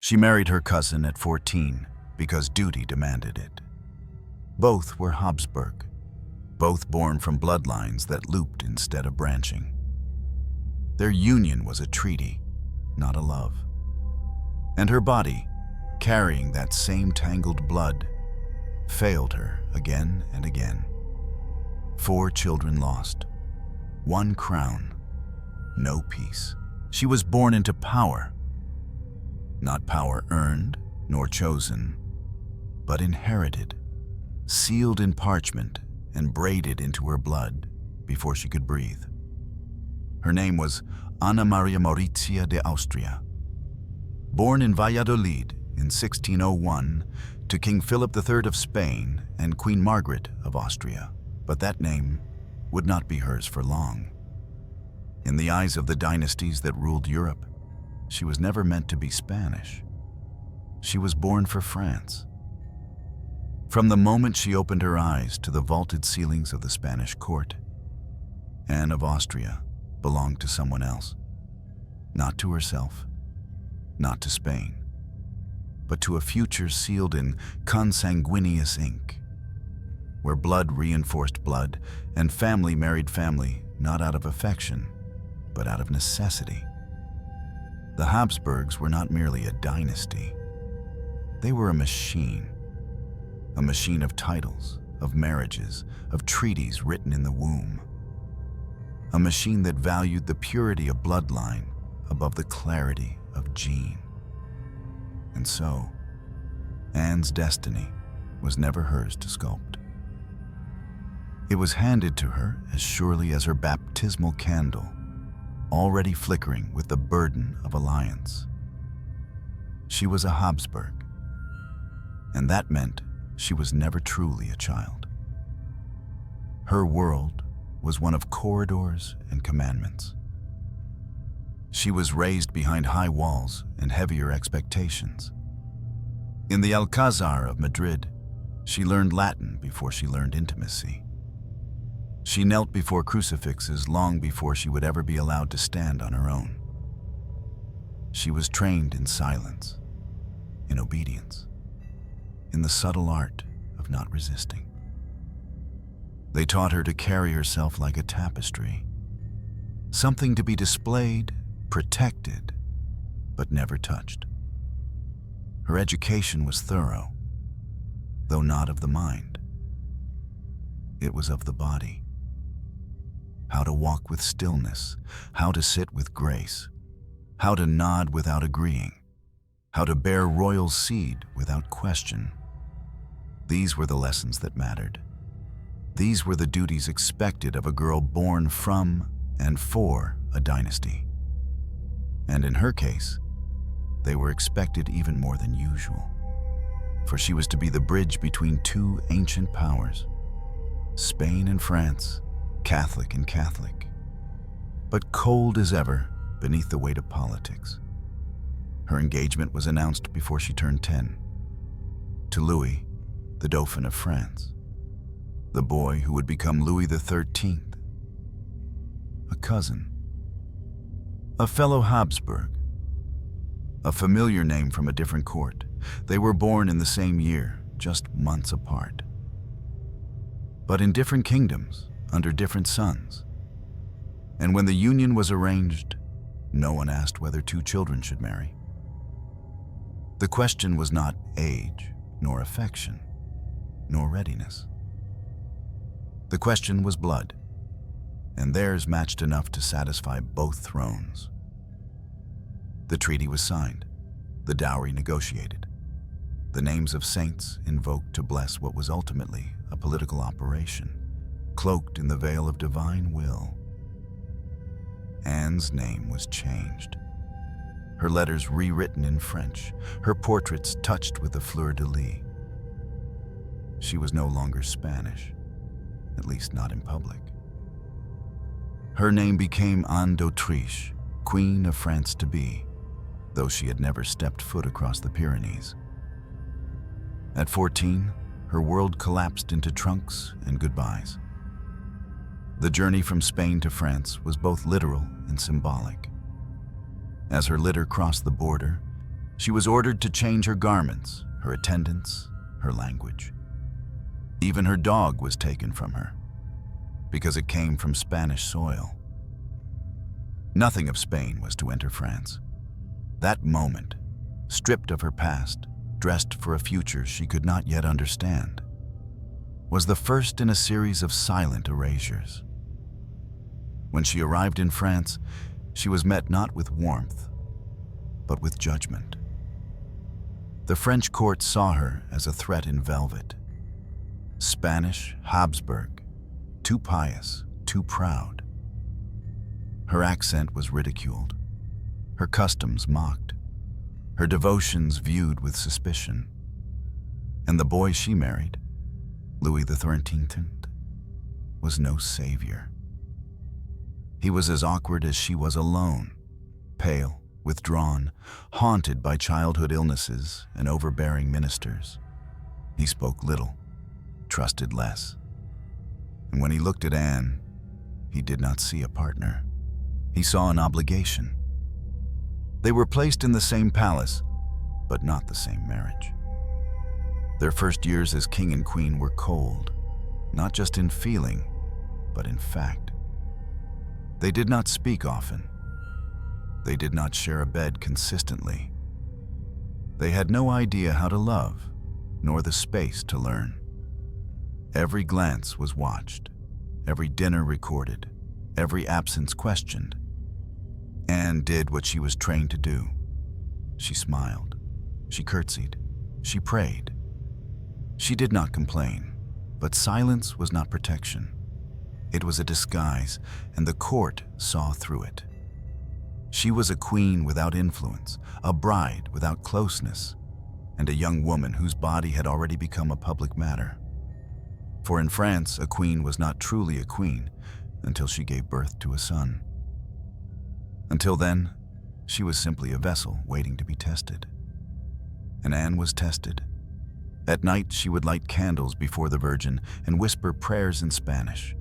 She married her cousin at 14 because duty demanded it. Both were Habsburg, both born from bloodlines that looped instead of branching. Their union was a treaty, not a love. And her body, carrying that same tangled blood, failed her again and again. 4 children lost, 1 crown, no peace. She was born into power, not power earned nor chosen, but inherited, sealed in parchment and braided into her blood before she could breathe. Her name was Anna Maria Maurizia de Austria. Born in Valladolid in 1601 to King Philip III of Spain and Queen Margaret of Austria, but that name would not be hers for long. In the eyes of the dynasties that ruled Europe, she was never meant to be Spanish. She was born for France. From the moment she opened her eyes to the vaulted ceilings of the Spanish court, Anne of Austria belonged to someone else. Not to herself, not to Spain, but to a future sealed in consanguineous ink, where blood reinforced blood and family married family, not out of affection, but out of necessity. The Habsburgs were not merely a dynasty. They were a machine of titles, of marriages, of treaties written in the womb. A machine that valued the purity of bloodline above the clarity of gene. And so, Anne's destiny was never hers to sculpt. It was handed to her as surely as her baptismal candle, already flickering with the burden of alliance. She was a Habsburg, and that meant she was never truly a child. Her world was one of corridors and commandments. She was raised behind high walls and heavier expectations. In the Alcazar of Madrid, she learned Latin before she learned intimacy. She knelt before crucifixes long before she would ever be allowed to stand on her own. She was trained in silence, in obedience, in the subtle art of not resisting. They taught her to carry herself like a tapestry, something to be displayed, protected, but never touched. Her education was thorough, though not of the mind. It was of the body. How to walk with stillness, how to sit with grace, how to nod without agreeing, how to bear royal seed without question. These were the lessons that mattered. These were the duties expected of a girl born from and for a dynasty. And in her case, they were expected even more than usual, for she was to be the bridge between 2 ancient powers, Spain and France, Catholic and Catholic, but cold as ever beneath the weight of politics. Her engagement was announced before she turned 10, to Louis, the Dauphin of France, the boy who would become Louis XIII, a cousin, a fellow Habsburg, a familiar name from a different court. They were born in the same year, just months apart, but in different kingdoms, under different suns. And when the union was arranged, no one asked whether 2 children should marry. The question was not age, nor affection, nor readiness. The question was blood, and theirs matched enough to satisfy both thrones. The treaty was signed, the dowry negotiated, the names of saints invoked to bless what was ultimately a political operation, cloaked in the veil of divine will. Anne's name was changed, her letters rewritten in French, her portraits touched with the fleur-de-lis. She was no longer Spanish, at least not in public. Her name became Anne d'Autriche, Queen of France to be, though she had never stepped foot across the Pyrenees. At 14, her world collapsed into trunks and goodbyes. The journey from Spain to France was both literal and symbolic. As her litter crossed the border, She was ordered to change her garments, her attendants, her language. Even her dog was taken from her, because it came from Spanish soil. Nothing of Spain was to enter France. That moment, stripped of her past, dressed for a future she could not yet understand, was the first in a series of silent erasures. When she arrived in France, she was met not with warmth, but with judgment. The French court saw her as a threat in velvet. Spanish, Habsburg, too pious, too proud. Her accent was ridiculed, her customs mocked, her devotions viewed with suspicion. And the boy she married, Louis XIII, was no savior. He was as awkward as she was alone, pale, withdrawn, haunted by childhood illnesses and overbearing ministers. He spoke little, trusted less. And when he looked at Anne, he did not see a partner. He saw an obligation. They were placed in the same palace, but not the same marriage. Their first years as king and queen were cold, not just in feeling, but in fact. They did not speak often. They did not share a bed consistently. They had no idea how to love, nor the space to learn. Every glance was watched, every dinner recorded, every absence questioned. Anne did what she was trained to do. She smiled, she curtsied, she prayed. She did not complain, but silence was not protection. It was a disguise, and the court saw through it. She was a queen without influence, a bride without closeness, and a young woman whose body had already become a public matter. For in France, a queen was not truly a queen until she gave birth to a son. Until then, she was simply a vessel waiting to be tested. And Anne was tested. At night, she would light candles before the Virgin and whisper prayers in Spanish.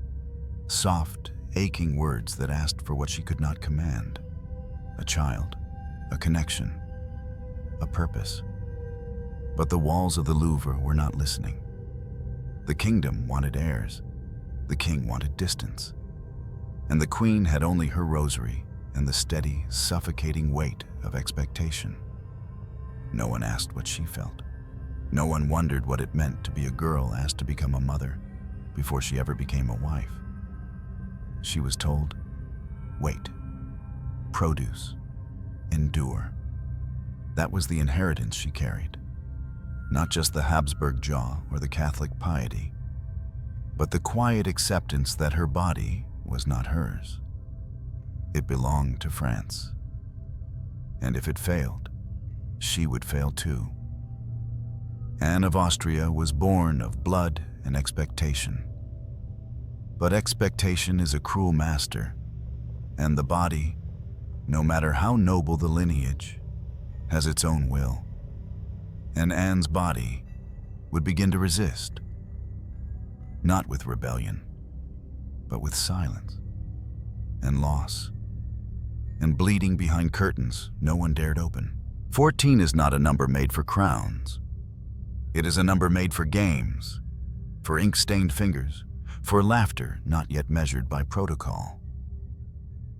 Soft, aching words that asked for what she could not command. A child, a connection, a purpose. But the walls of the Louvre were not listening. The kingdom wanted heirs. The king wanted distance. And the queen had only her rosary and the steady, suffocating weight of expectation. No one asked what she felt. No one wondered what it meant to be a girl asked to become a mother before she ever became a wife. She was told, wait, produce, endure. That was the inheritance she carried. Not just the Habsburg jaw or the Catholic piety, but the quiet acceptance that her body was not hers. It belonged to France. And if it failed, she would fail too. Anne of Austria was born of blood and expectation. But expectation is a cruel master, and the body, no matter how noble the lineage, has its own will. And Anne's body would begin to resist, not with rebellion, but with silence and loss, and bleeding behind curtains no one dared open. 14 is not a number made for crowns. It is a number made for games, for ink-stained fingers, for laughter not yet measured by protocol.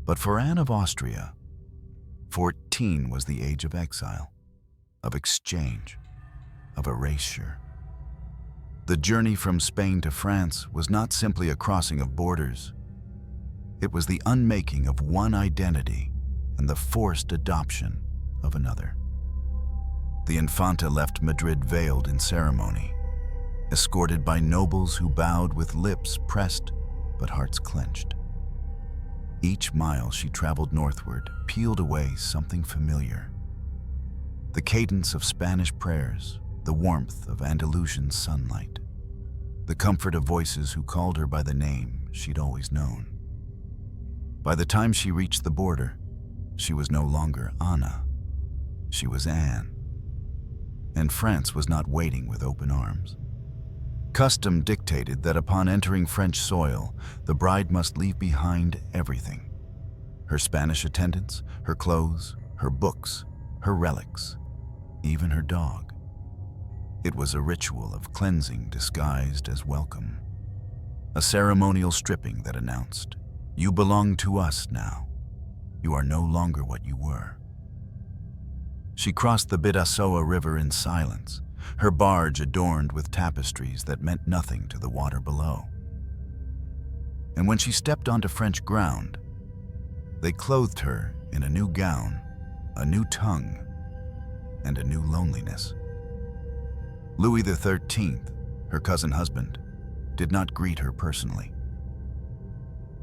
But for Anne of Austria, 14 was the age of exile, of exchange, of erasure. The journey from Spain to France was not simply a crossing of borders. It was the unmaking of one identity and the forced adoption of another. The Infanta left Madrid veiled in ceremony, escorted by nobles who bowed with lips pressed but hearts clenched. Each mile she traveled northward peeled away something familiar. The cadence of Spanish prayers, the warmth of Andalusian sunlight, the comfort of voices who called her by the name she'd always known. By the time she reached the border, she was no longer Anna. She was Anne. And France was not waiting with open arms. Custom dictated that upon entering French soil, the bride must leave behind everything. Her Spanish attendants, her clothes, her books, her relics. even her dog. It was a ritual of cleansing disguised as welcome, a ceremonial stripping that announced, "You belong to us now. You are no longer what you were." She crossed the Bidassoa River in silence, her barge adorned with tapestries that meant nothing to the water below. And when she stepped onto French ground, they clothed her in a new gown, a new tongue, and a new loneliness. Louis XIII, her cousin husband, did not greet her personally.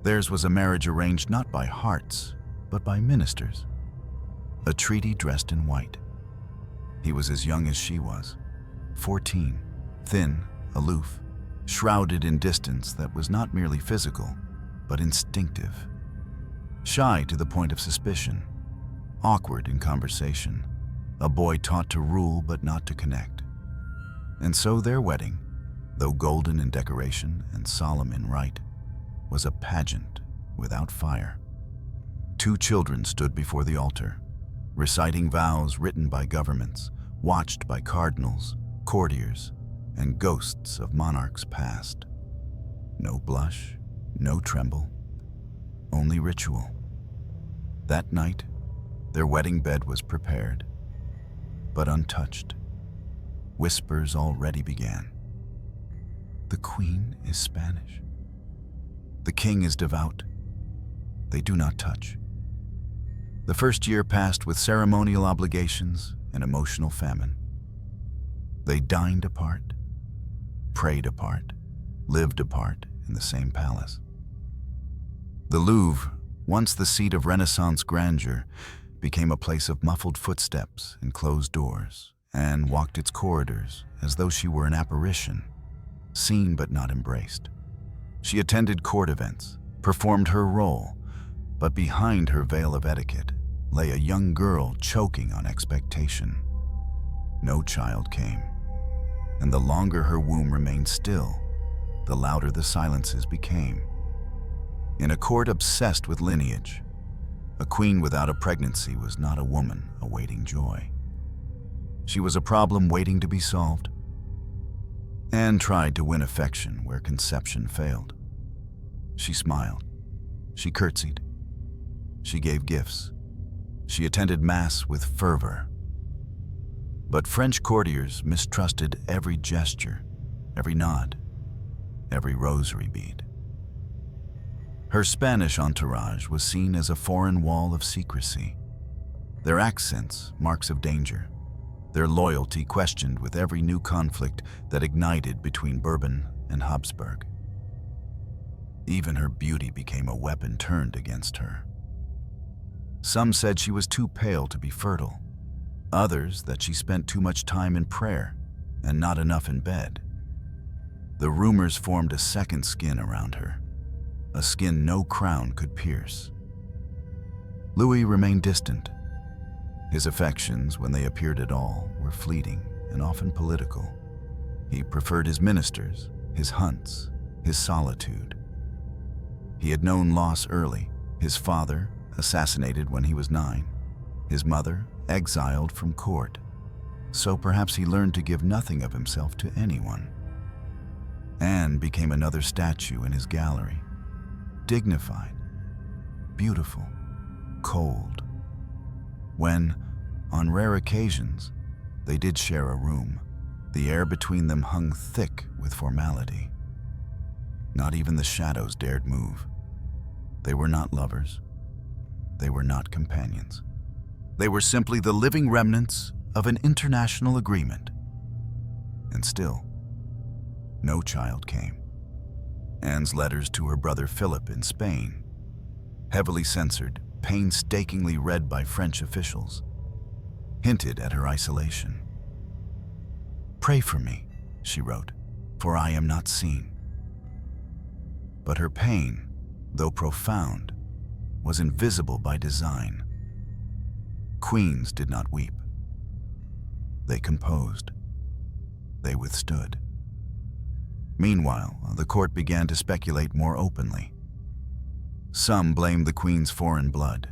Theirs was a marriage arranged not by hearts, but by ministers. A treaty dressed in white. He was as young as she was, 14, thin, aloof, shrouded in distance that was not merely physical, but instinctive. Shy to the point of suspicion, awkward in conversation, a boy taught to rule but not to connect. And so their wedding, though golden in decoration and solemn in rite, was a pageant without fire. 2 children stood before the altar, reciting vows written by governments, watched by cardinals, courtiers, and ghosts of monarchs past. No blush, no tremble, only ritual. That night, their wedding bed was prepared, but untouched. Whispers already began. The Queen is Spanish. The King is devout. They do not touch. The first year passed with ceremonial obligations and emotional famine. They dined apart, prayed apart, lived apart in the same palace. The Louvre, once the seat of Renaissance grandeur, became a place of muffled footsteps and closed doors. Anne walked its corridors as though she were an apparition, seen but not embraced. She attended court events, performed her role, but behind her veil of etiquette lay a young girl choking on expectation. No child came, and the longer her womb remained still, the louder the silences became. In a court obsessed with lineage, a queen without a pregnancy was not a woman awaiting joy. She was a problem waiting to be solved. Anne tried to win affection where conception failed. She smiled. She curtsied. She gave gifts. She attended Mass with fervor. But French courtiers mistrusted every gesture, every nod, every rosary bead. Her Spanish entourage was seen as a foreign wall of secrecy, their accents marks of danger, their loyalty questioned with every new conflict that ignited between Bourbon and Habsburg. Even her beauty became a weapon turned against her. Some said she was too pale to be fertile, others that she spent too much time in prayer and not enough in bed. The rumors formed a second skin around her, a skin no crown could pierce. Louis remained distant. His affections, when they appeared at all, were fleeting and often political. He preferred his ministers, his hunts, his solitude. He had known loss early, his father assassinated when he was 9, his mother exiled from court. So perhaps he learned to give nothing of himself to anyone. Anne became another statue in his gallery, dignified, beautiful, cold. When, on rare occasions, they did share a room, the air between them hung thick with formality. Not even the shadows dared move. They were not lovers. They were not companions. They were simply the living remnants of an international agreement. And still, no child came. Anne's letters to her brother Philip in Spain, heavily censored, painstakingly read by French officials, hinted at her isolation. "Pray for me," she wrote, "for I am not seen." But her pain, though profound, was invisible by design. Queens did not weep. They composed. They withstood. Meanwhile, the court began to speculate more openly. Some blamed the Queen's foreign blood.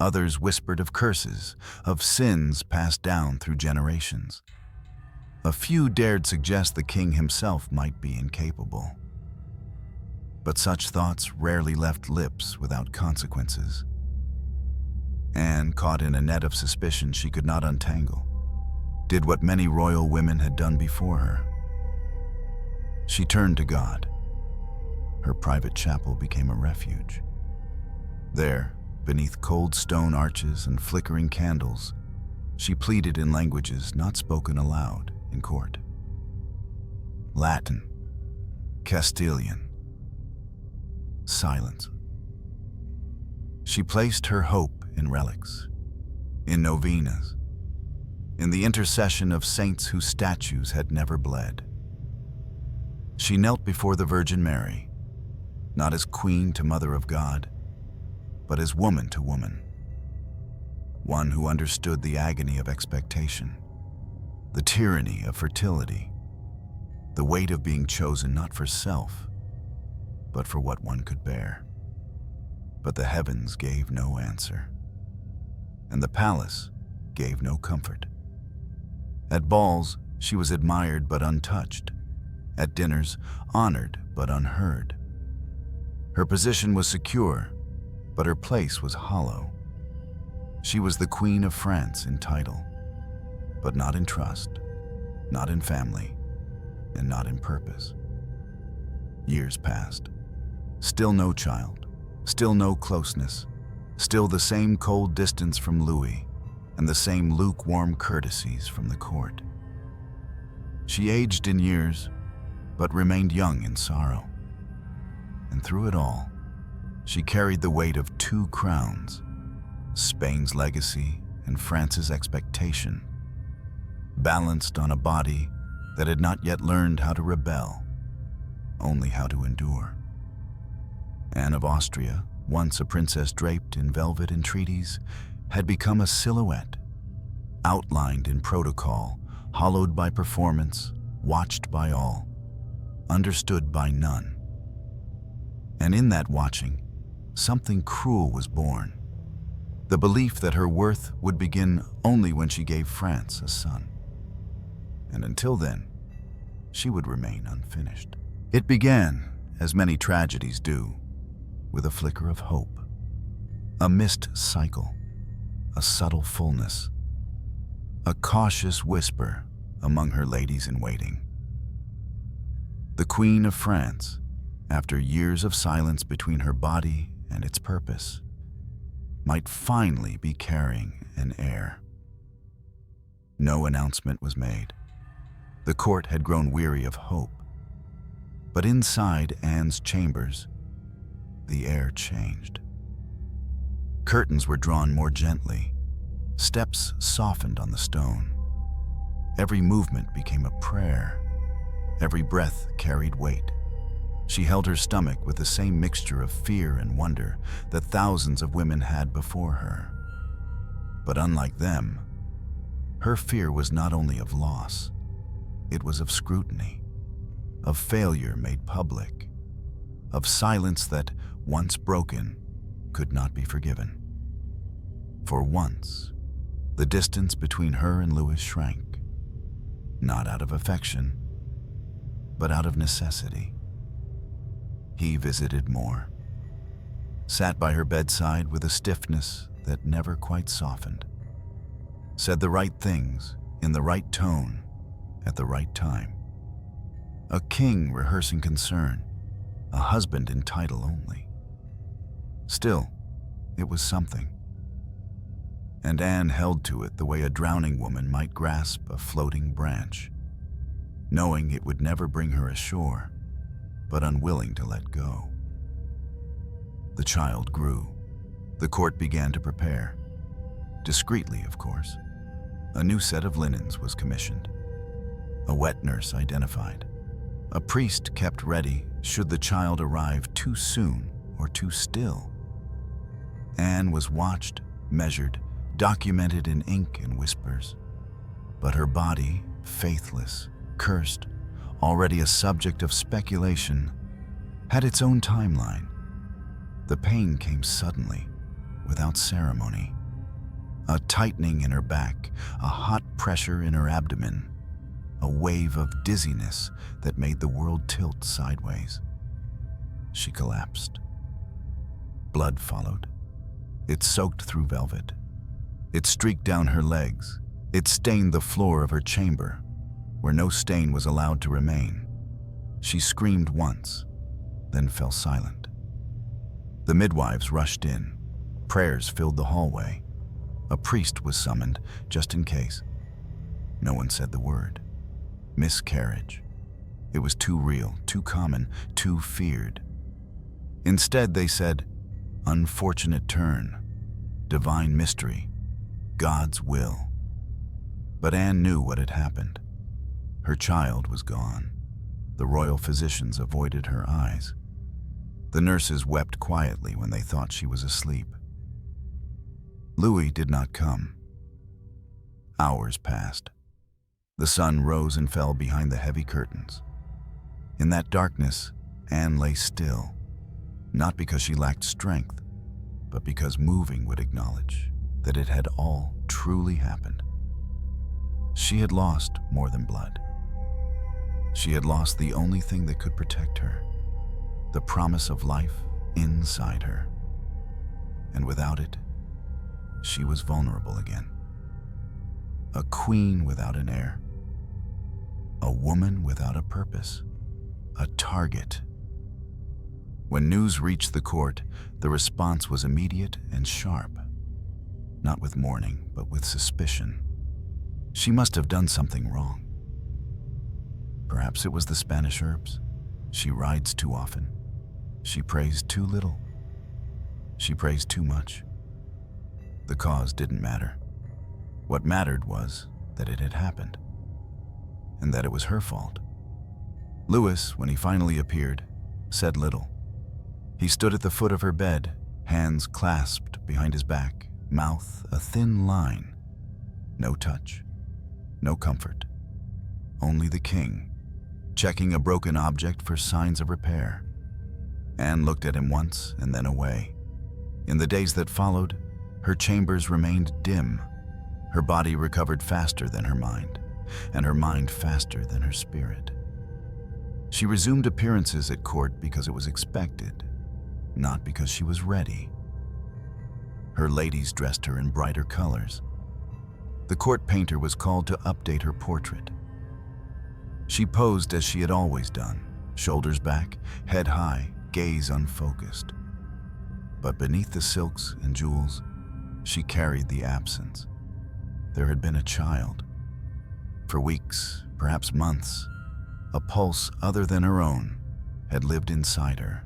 Others whispered of curses, of sins passed down through generations. A few dared suggest the king himself might be incapable. But such thoughts rarely left lips without consequences. Anne, caught in a net of suspicion she could not untangle, did what many royal women had done before her. She turned to God. Her private chapel became a refuge. There, beneath cold stone arches and flickering candles, she pleaded in languages not spoken aloud in court. Latin, Castilian, silence. She placed her hope in relics, in novenas, in the intercession of saints whose statues had never bled. She knelt before the Virgin Mary, not as queen to mother of God, but as woman to woman, one who understood the agony of expectation, the tyranny of fertility, the weight of being chosen not for self, but for what one could bear. But the heavens gave no answer, and the palace gave no comfort. At balls, she was admired but untouched. At dinners, honored but unheard. Her position was secure, but her place was hollow. She was the Queen of France in title, but not in trust, not in family, and not in purpose. Years passed. Still no child, still no closeness, still the same cold distance from Louis, and the same lukewarm courtesies from the court. She aged in years, but remained young in sorrow. And through it all, she carried the weight of two crowns, Spain's legacy and France's expectation, balanced on a body that had not yet learned how to rebel, only how to endure. Anne of Austria, once a princess draped in velvet entreaties, had become a silhouette, outlined in protocol, hollowed by performance, watched by all, understood by none. And in that watching, something cruel was born. The belief that her worth would begin only when she gave France a son. And until then, she would remain unfinished. It began, as many tragedies do, with a flicker of hope, a missed cycle, a subtle fullness, a cautious whisper among her ladies in waiting. The Queen of France, after years of silence between her body and its purpose, might finally be carrying an heir. No announcement was made. The court had grown weary of hope. But inside Anne's chambers, the air changed. Curtains were drawn more gently. Steps softened on the stone. Every movement became a prayer. Every breath carried weight. She held her stomach with the same mixture of fear and wonder that thousands of women had before her. But unlike them, her fear was not only of loss, it was of scrutiny, of failure made public, of silence that, once broken, could not be forgiven. For once, the distance between her and Louis shrank, not out of affection, but out of necessity. He visited more, sat by her bedside with a stiffness that never quite softened, said the right things in the right tone at the right time. A king rehearsing concern, a husband in title only. Still, it was something. And Anne held to it the way a drowning woman might grasp a floating branch, knowing it would never bring her ashore, but unwilling to let go. The child grew. The court began to prepare. Discreetly, of course. A new set of linens was commissioned. A wet nurse identified. A priest kept ready should the child arrive too soon or too still. Anne was watched, measured, documented in ink and whispers. But her body, faithless, cursed, already a subject of speculation, had its own timeline. The pain came suddenly, without ceremony. A tightening in her back, a hot pressure in her abdomen, a wave of dizziness that made the world tilt sideways. She collapsed. Blood followed. It soaked through velvet. It streaked down her legs. It stained the floor of her chamber, where no stain was allowed to remain. She screamed once, then fell silent. The midwives rushed in. Prayers filled the hallway. A priest was summoned, just in case. No one said the word. Miscarriage. It was too real, too common, too feared. Instead, they said, unfortunate turn, divine mystery, God's will. But Anne knew what had happened. Her child was gone. The royal physicians avoided her eyes. The nurses wept quietly when they thought she was asleep. Louis did not come. Hours passed. The sun rose and fell behind the heavy curtains. In that darkness, Anne lay still, not because she lacked strength, but because moving would acknowledge that it had all truly happened. She had lost more than blood. She had lost the only thing that could protect her, the promise of life inside her. And without it, she was vulnerable again. A queen without an heir. A woman without a purpose. A target. When news reached the court, the response was immediate and sharp. Not with mourning, but with suspicion. She must have done something wrong. Perhaps it was the Spanish herbs. She rides too often. She prays too little. She prays too much. The cause didn't matter. What mattered was that it had happened, and that it was her fault. Louis, when he finally appeared, said little. He stood at the foot of her bed, hands clasped behind his back, mouth a thin line. No touch, no comfort. Only the king, checking a broken object for signs of repair. Anne looked at him once and then away. In the days that followed, her chambers remained dim. Her body recovered faster than her mind, and her mind faster than her spirit. She resumed appearances at court because it was expected, not because she was ready. Her ladies dressed her in brighter colors. The court painter was called to update her portrait. She posed as she had always done, shoulders back, head high, gaze unfocused. But beneath the silks and jewels, she carried the absence. There had been a child. For weeks, perhaps months, a pulse other than her own had lived inside her.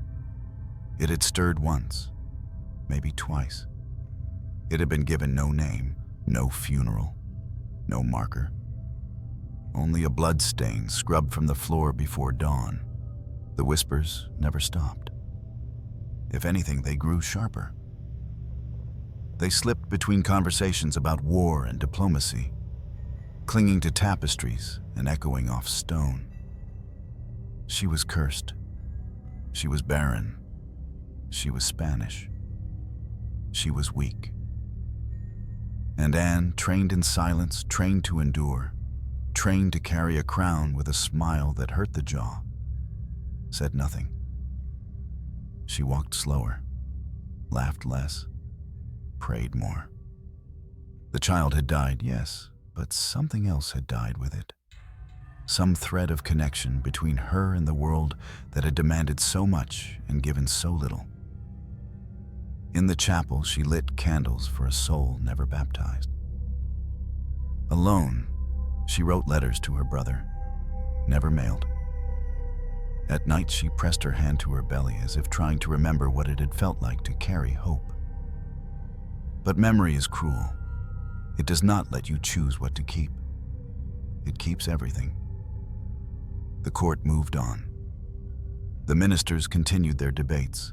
It had stirred once, maybe twice. It had been given no name, no funeral, no marker. Only a blood stain scrubbed from the floor before dawn. The whispers never stopped. If anything, they grew sharper. They slipped between conversations about war and diplomacy, clinging to tapestries and echoing off stone. She was cursed. She was barren. She was Spanish. She was weak. And Anne, trained in silence, trained to endure, trained to carry a crown with a smile that hurt the jaw, said nothing. She walked slower, laughed less, prayed more. The child had died, yes, but something else had died with it. Some thread of connection between her and the world that had demanded so much and given so little. In the chapel, she lit candles for a soul never baptized. Alone, she wrote letters to her brother, never mailed. At night, she pressed her hand to her belly as if trying to remember what it had felt like to carry hope. But memory is cruel. It does not let you choose what to keep. It keeps everything. The court moved on. The ministers continued their debates.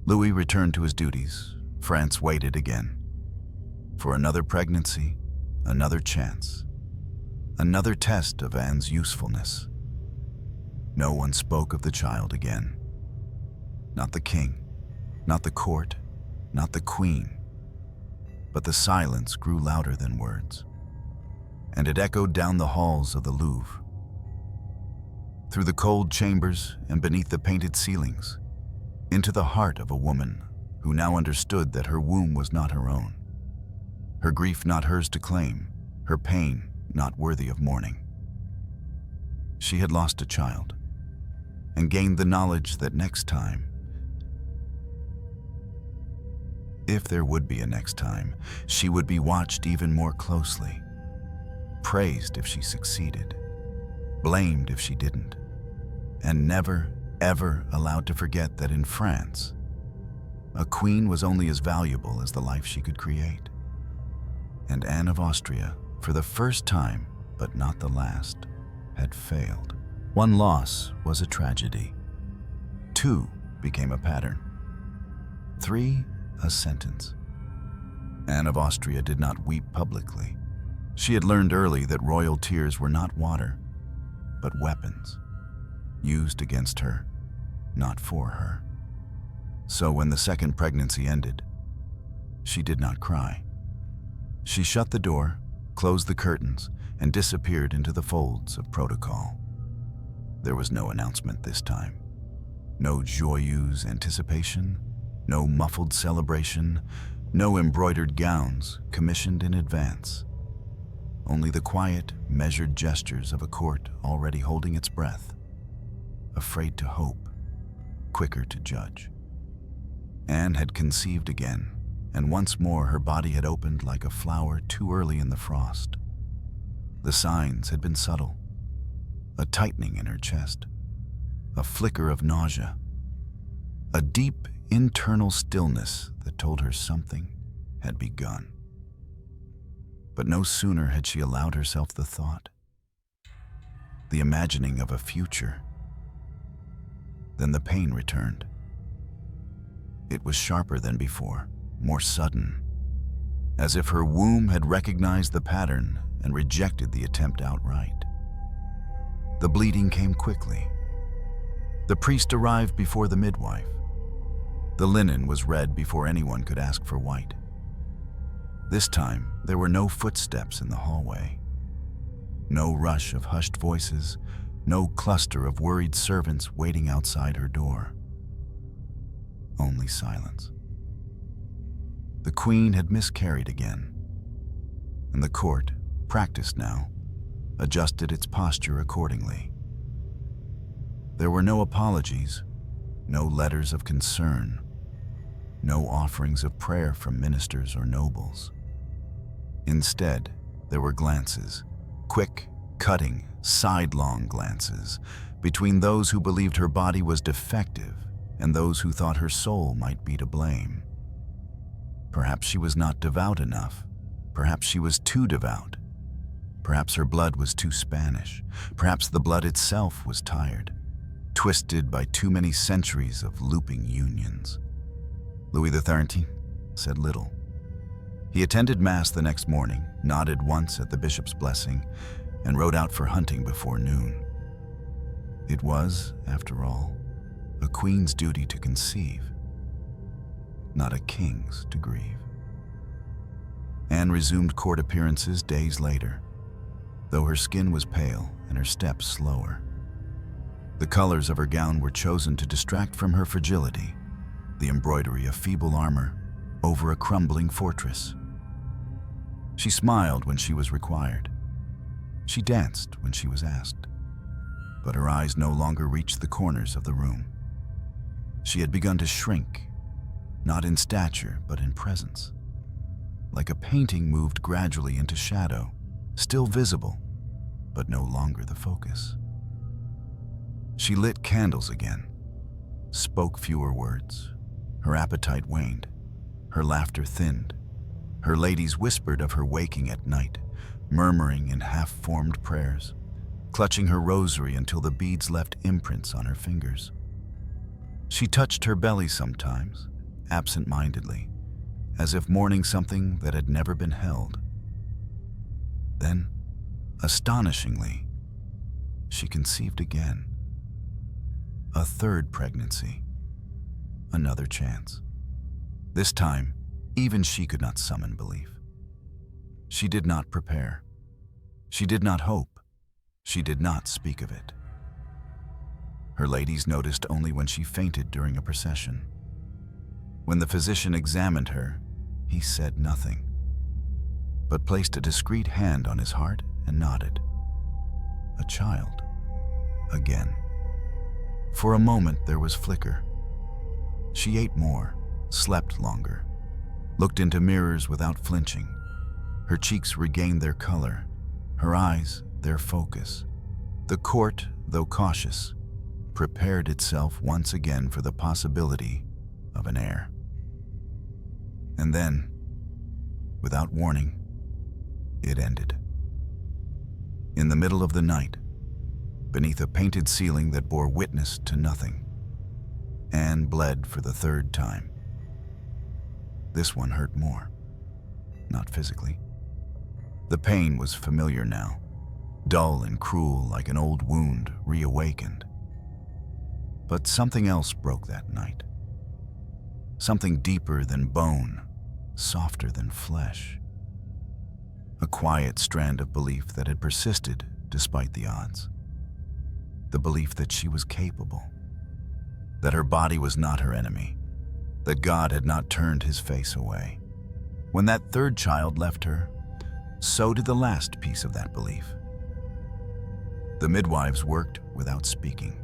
Louis returned to his duties. France waited again. For another pregnancy, another chance. Another test of Anne's usefulness. No one spoke of the child again. Not the king, not the court, not the queen. but the silence grew louder than words, and it echoed down the halls of the Louvre. Through the cold chambers and beneath the painted ceilings, into the heart of a woman who now understood that her womb was not her own, her grief not hers to claim, her pain not worthy of mourning. She had lost a child, and gained the knowledge that next time, if there would be a next time, she would be watched even more closely, praised if she succeeded, blamed if she didn't, and never, ever allowed to forget that in France, a queen was only as valuable as the life she could create. And Anne of Austria, for the first time, but not the last, had failed. One loss was a tragedy. 2 became a pattern. 3, a sentence. Anne of Austria did not weep publicly. She had learned early that royal tears were not water, but weapons, used against her, not for her. So when the second pregnancy ended, she did not cry. She shut the door, closed the curtains, and disappeared into the folds of protocol. There was no announcement this time. No joyeuse anticipation, no muffled celebration, no embroidered gowns commissioned in advance. Only the quiet, measured gestures of a court already holding its breath, afraid to hope, quicker to judge. Anne had conceived again, and once more her body had opened like a flower too early in the frost. The signs had been subtle. A tightening in her chest, a flicker of nausea, a deep internal stillness that told her something had begun. But no sooner had she allowed herself the thought, the imagining of a future, than the pain returned. It was sharper than before, more sudden, as if her womb had recognized the pattern and rejected the attempt outright. The bleeding came quickly. The priest arrived before the midwife. The linen was red before anyone could ask for white. This time, there were no footsteps in the hallway. No rush of hushed voices, no cluster of worried servants waiting outside her door. Only silence. The queen had miscarried again, and the court, practiced now, adjusted its posture accordingly. There were no apologies, no letters of concern, no offerings of prayer from ministers or nobles. Instead, there were glances, quick, cutting, sidelong glances, between those who believed her body was defective and those who thought her soul might be to blame. Perhaps she was not devout enough. Perhaps she was too devout. Perhaps her blood was too Spanish. Perhaps the blood itself was tired, twisted by too many centuries of looping unions. Louis XIII said little. He attended Mass the next morning, nodded once at the bishop's blessing, and rode out for hunting before noon. It was, after all, a queen's duty to conceive, not a king's to grieve. Anne resumed court appearances days later, though her skin was pale and her steps slower. The colors of her gown were chosen to distract from her fragility, the embroidery of feeble armor over a crumbling fortress. She smiled when she was required. She danced when she was asked, but her eyes no longer reached the corners of the room. She had begun to shrink, not in stature, but in presence. Like a painting moved gradually into shadow, still visible, but no longer the focus. She lit candles again, spoke fewer words. Her appetite waned, her laughter thinned. Her ladies whispered of her waking at night, murmuring in half-formed prayers, clutching her rosary until the beads left imprints on her fingers. She touched her belly sometimes, absent-mindedly, as if mourning something that had never been held. Then, astonishingly, she conceived again. A third pregnancy, another chance. This time, Even she could not summon belief. She did not prepare. She did not hope. She did not speak of it. Her ladies noticed only when she fainted during a procession. When the physician examined her, he said nothing, but placed a discreet hand on his heart and nodded. A child. Again. For a moment there was flicker. She ate more, slept longer, looked into mirrors without flinching. Her cheeks regained their color, her eyes their focus. The court, though cautious, prepared itself once again for the possibility of an heir. And then, without warning, it ended. In the middle of the night, beneath a painted ceiling that bore witness to nothing, Anne bled for the third time. This one hurt more, not physically. The pain was familiar now, dull and cruel like an old wound reawakened. But something else broke that night. Something deeper than bone, softer than flesh. A quiet strand of belief that had persisted despite the odds. The belief that she was capable, that her body was not her enemy, that God had not turned his face away. When that third child left her, so did the last piece of that belief. The midwives worked without speaking.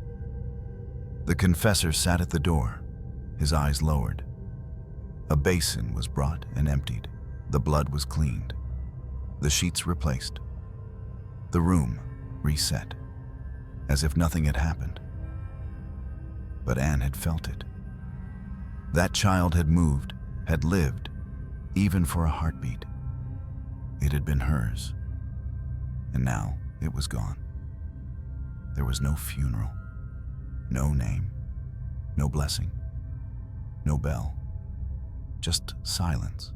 The confessor sat at the door, his eyes lowered. A basin was brought and emptied. The blood was cleaned. The sheets replaced. The room reset, as if nothing had happened. But Anne had felt it. That child had moved, had lived, even for a heartbeat. It had been hers, and now it was gone. There was no funeral, no name, no blessing, no bell, just silence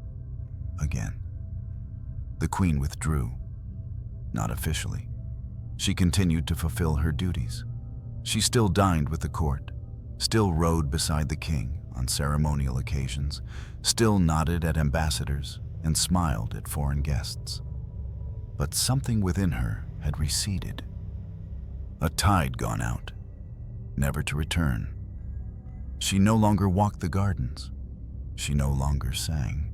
again. The queen withdrew, not officially. She continued to fulfill her duties. She still dined with the court, still rode beside the king on ceremonial occasions, still nodded at ambassadors and smiled at foreign guests. But something within her had receded. A tide gone out, never to return. She no longer walked the gardens. She no longer sang.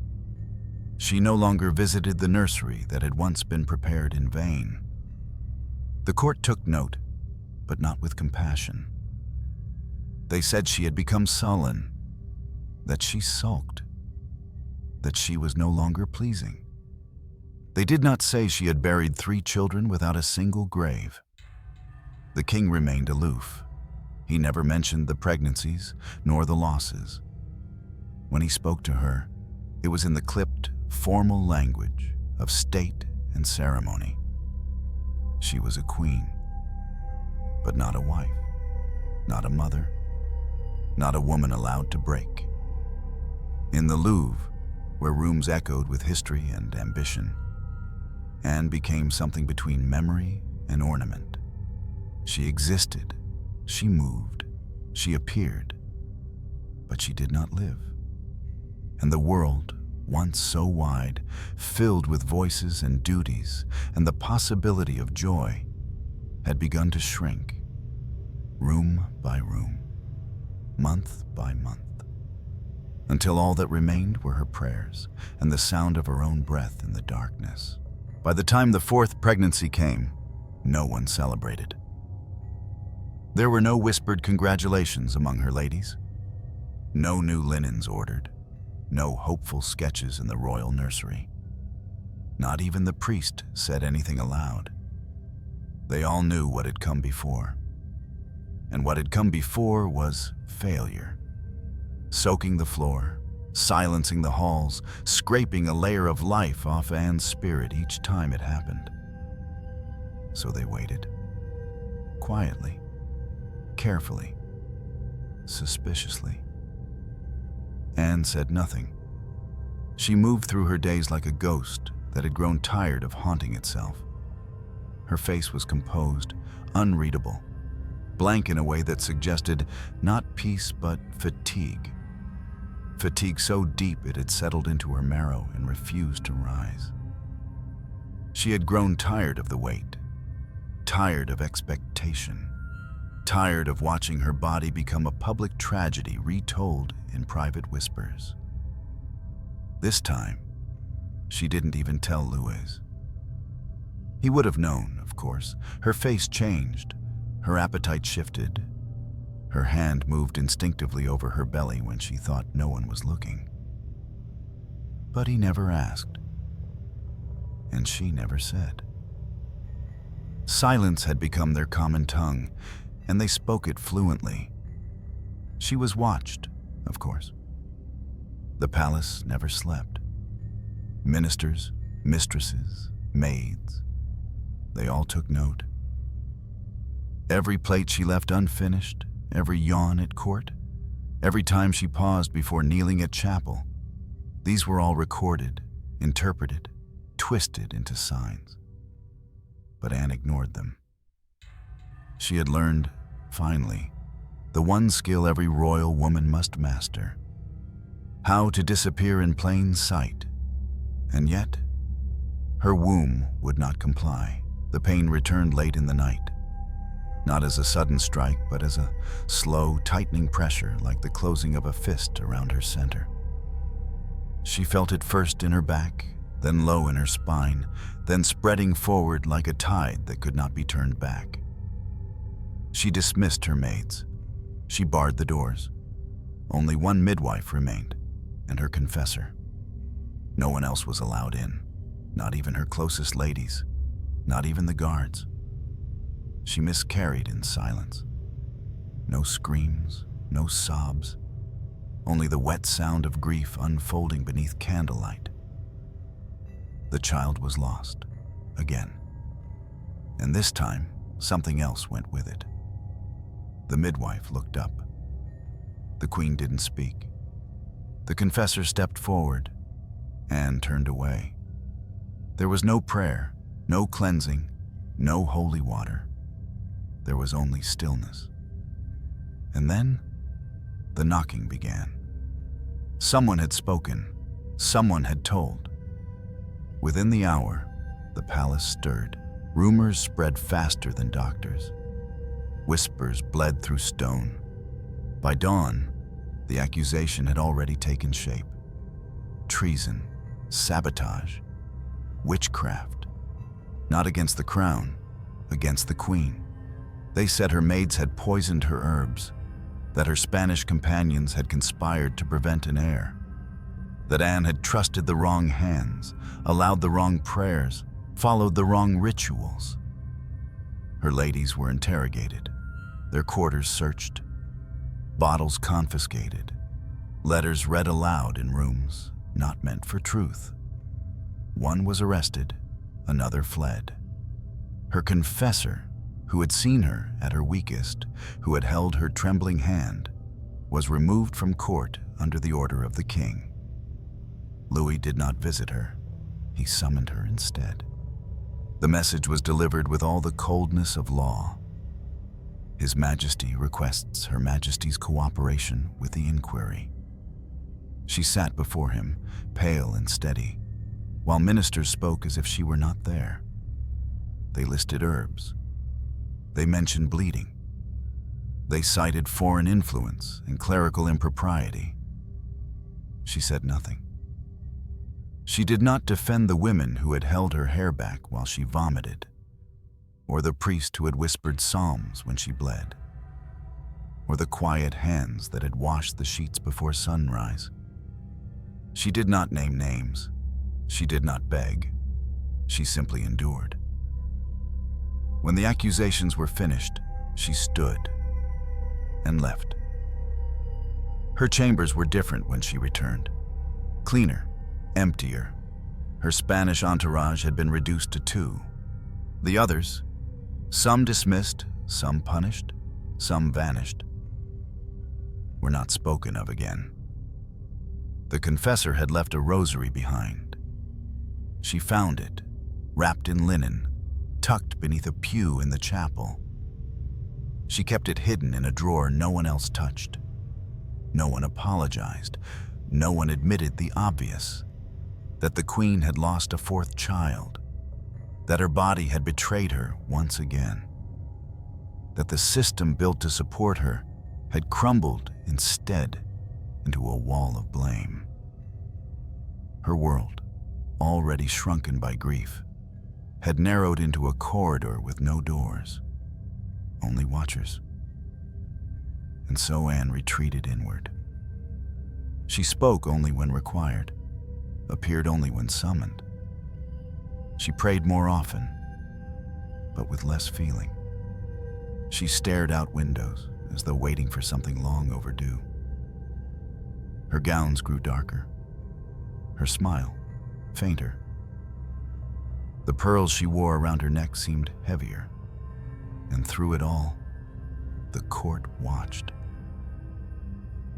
She no longer visited the nursery that had once been prepared in vain. The court took note, but not with compassion. They said she had become sullen, that she sulked, that she was no longer pleasing. They did not say she had buried 3 children without a single grave. The king remained aloof. He never mentioned the pregnancies nor the losses. When he spoke to her, it was in the clipped, formal language of state and ceremony. She was a queen, but not a wife, not a mother, not a woman allowed to break. In the Louvre, where rooms echoed with history and ambition, Anne became something between memory and ornament. She existed, she moved, she appeared, but she did not live. And the world, once so wide, filled with voices and duties and the possibility of joy, had begun to shrink, room by room, month by month, until all that remained were her prayers and the sound of her own breath in the darkness. By the time the 4th pregnancy came, no one celebrated. There were no whispered congratulations among her ladies, no new linens ordered, no hopeful sketches in the royal nursery. Not even the priest said anything aloud. They all knew what had come before. And what had come before was failure. Soaking the floor, silencing the halls, scraping a layer of life off Anne's spirit each time it happened. So they waited, quietly, carefully, suspiciously. Anne said nothing. She moved through her days like a ghost that had grown tired of haunting itself. Her face was composed, unreadable, blank in a way that suggested not peace but fatigue. fatigue so deep it had settled into her marrow and refused to rise. She had grown tired of the wait, tired of expectation, tired of watching her body become a public tragedy retold in private whispers. This time, she didn't even tell Louis. He would have known, of course. Her face changed, her appetite shifted. Her hand moved instinctively over her belly when she thought no one was looking. But he never asked, and she never said. Silence had become their common tongue, and they spoke it fluently. She was watched, of course. The palace never slept. Ministers, mistresses, maids, they all took note. Every plate she left unfinished, every yawn at court, every time she paused before kneeling at chapel, these were all recorded, interpreted, twisted into signs. But Anne ignored them. She had learned, finally, the one skill every royal woman must master: how to disappear in plain sight. And yet, her womb would not comply. The pain returned late in the night, not as a sudden strike, but as a slow, tightening pressure like the closing of a fist around her center. She felt it first in her back, then low in her spine, then spreading forward like a tide that could not be turned back. She dismissed her maids. She barred the doors. Only one midwife remained, and her confessor. No one else was allowed in, not even her closest ladies, not even the guards. She miscarried in silence. No screams, no sobs, only the wet sound of grief unfolding beneath candlelight. The child was lost, again. And this time, something else went with it. The midwife looked up. The queen didn't speak. The confessor stepped forward. Anne turned away. There was no prayer, no cleansing, no holy water. There was only stillness. And then, the knocking began. Someone had spoken. Someone had told. Within the hour, the palace stirred. Rumors spread faster than doctors. Whispers bled through stone. By dawn, the accusation had already taken shape. Treason, sabotage, witchcraft. Not against the crown, against the queen. They said her maids had poisoned her herbs, that her Spanish companions had conspired to prevent an heir, that Anne had trusted the wrong hands, allowed the wrong prayers, followed the wrong rituals. Her ladies were interrogated, their quarters searched, bottles confiscated, letters read aloud in rooms not meant for truth. One was arrested, another fled. Her confessor, who had seen her at her weakest, who had held her trembling hand, was removed from court under the order of the king. Louis did not visit her. He summoned her instead. The message was delivered with all the coldness of law. His Majesty requests Her Majesty's cooperation with the inquiry. She sat before him, pale and steady, while ministers spoke as if she were not there. They listed herbs. They mentioned bleeding. They cited foreign influence and clerical impropriety. She said nothing. She did not defend the women who had held her hair back while she vomited, or the priest who had whispered psalms when she bled, or the quiet hands that had washed the sheets before sunrise. She did not name names. She did not beg. She simply endured. When the accusations were finished, she stood and left. Her chambers were different when she returned. Cleaner, emptier. Her Spanish entourage had been reduced to 2. The others, some dismissed, some punished, some vanished, were not spoken of again. The confessor had left a rosary behind. She found it, wrapped in linen, tucked beneath a pew in the chapel. She kept it hidden in a drawer no one else touched. No one apologized. no one admitted the obvious, that the queen had lost a fourth child, that her body had betrayed her once again, that the system built to support her had crumbled instead into a wall of blame. Her world, already shrunken by grief, had narrowed into a corridor with no doors, only watchers. And so Anne retreated inward. She spoke only when required, appeared only when summoned. She prayed more often, but with less feeling. She stared out windows as though waiting for something long overdue. Her gowns grew darker, her smile fainter. The pearls she wore around her neck seemed heavier, and through it all, the court watched.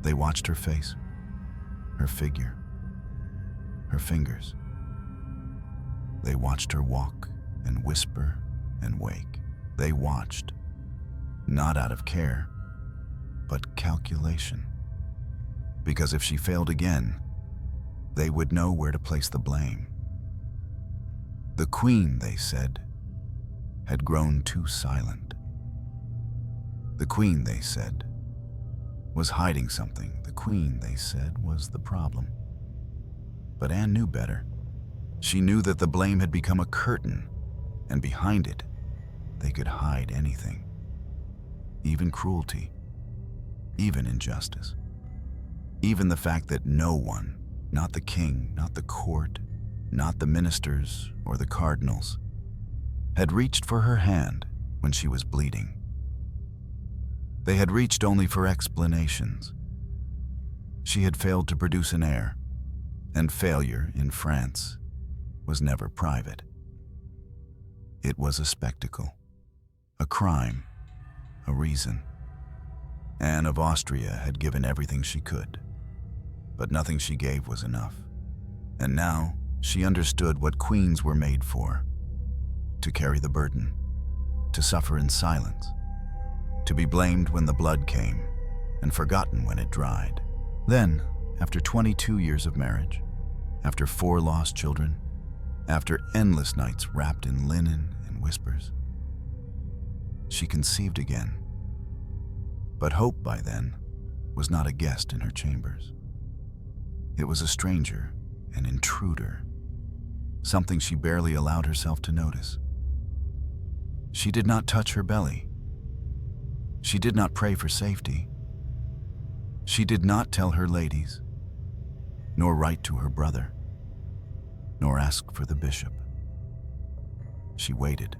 They watched her face, her figure, her fingers. They watched her walk and whisper and wake. They watched, not out of care, but calculation. Because if she failed again, they would know where to place the blame. The queen, they said, had grown too silent. The queen, they said, was hiding something. The queen, they said, was the problem. But Anne knew better. She knew that the blame had become a curtain, and behind it, they could hide anything. Even cruelty, even injustice, even the fact that no one, not the king, not the court, not the ministers or the cardinals, had reached for her hand when she was bleeding. They had reached only for explanations. She had failed to produce an heir, and failure in France was never private. It was a spectacle, a crime, a reason. Anne of Austria had given everything she could, but nothing she gave was enough. And now she understood what queens were made for: to carry the burden, to suffer in silence, to be blamed when the blood came and forgotten when it dried. Then, after 22 years of marriage, after 4 lost children, after endless nights wrapped in linen and whispers, she conceived again. But hope by then was not a guest in her chambers. It was a stranger, an intruder, something she barely allowed herself to notice. She did not touch her belly. She did not pray for safety. She did not tell her ladies, nor write to her brother, nor ask for the bishop. She waited,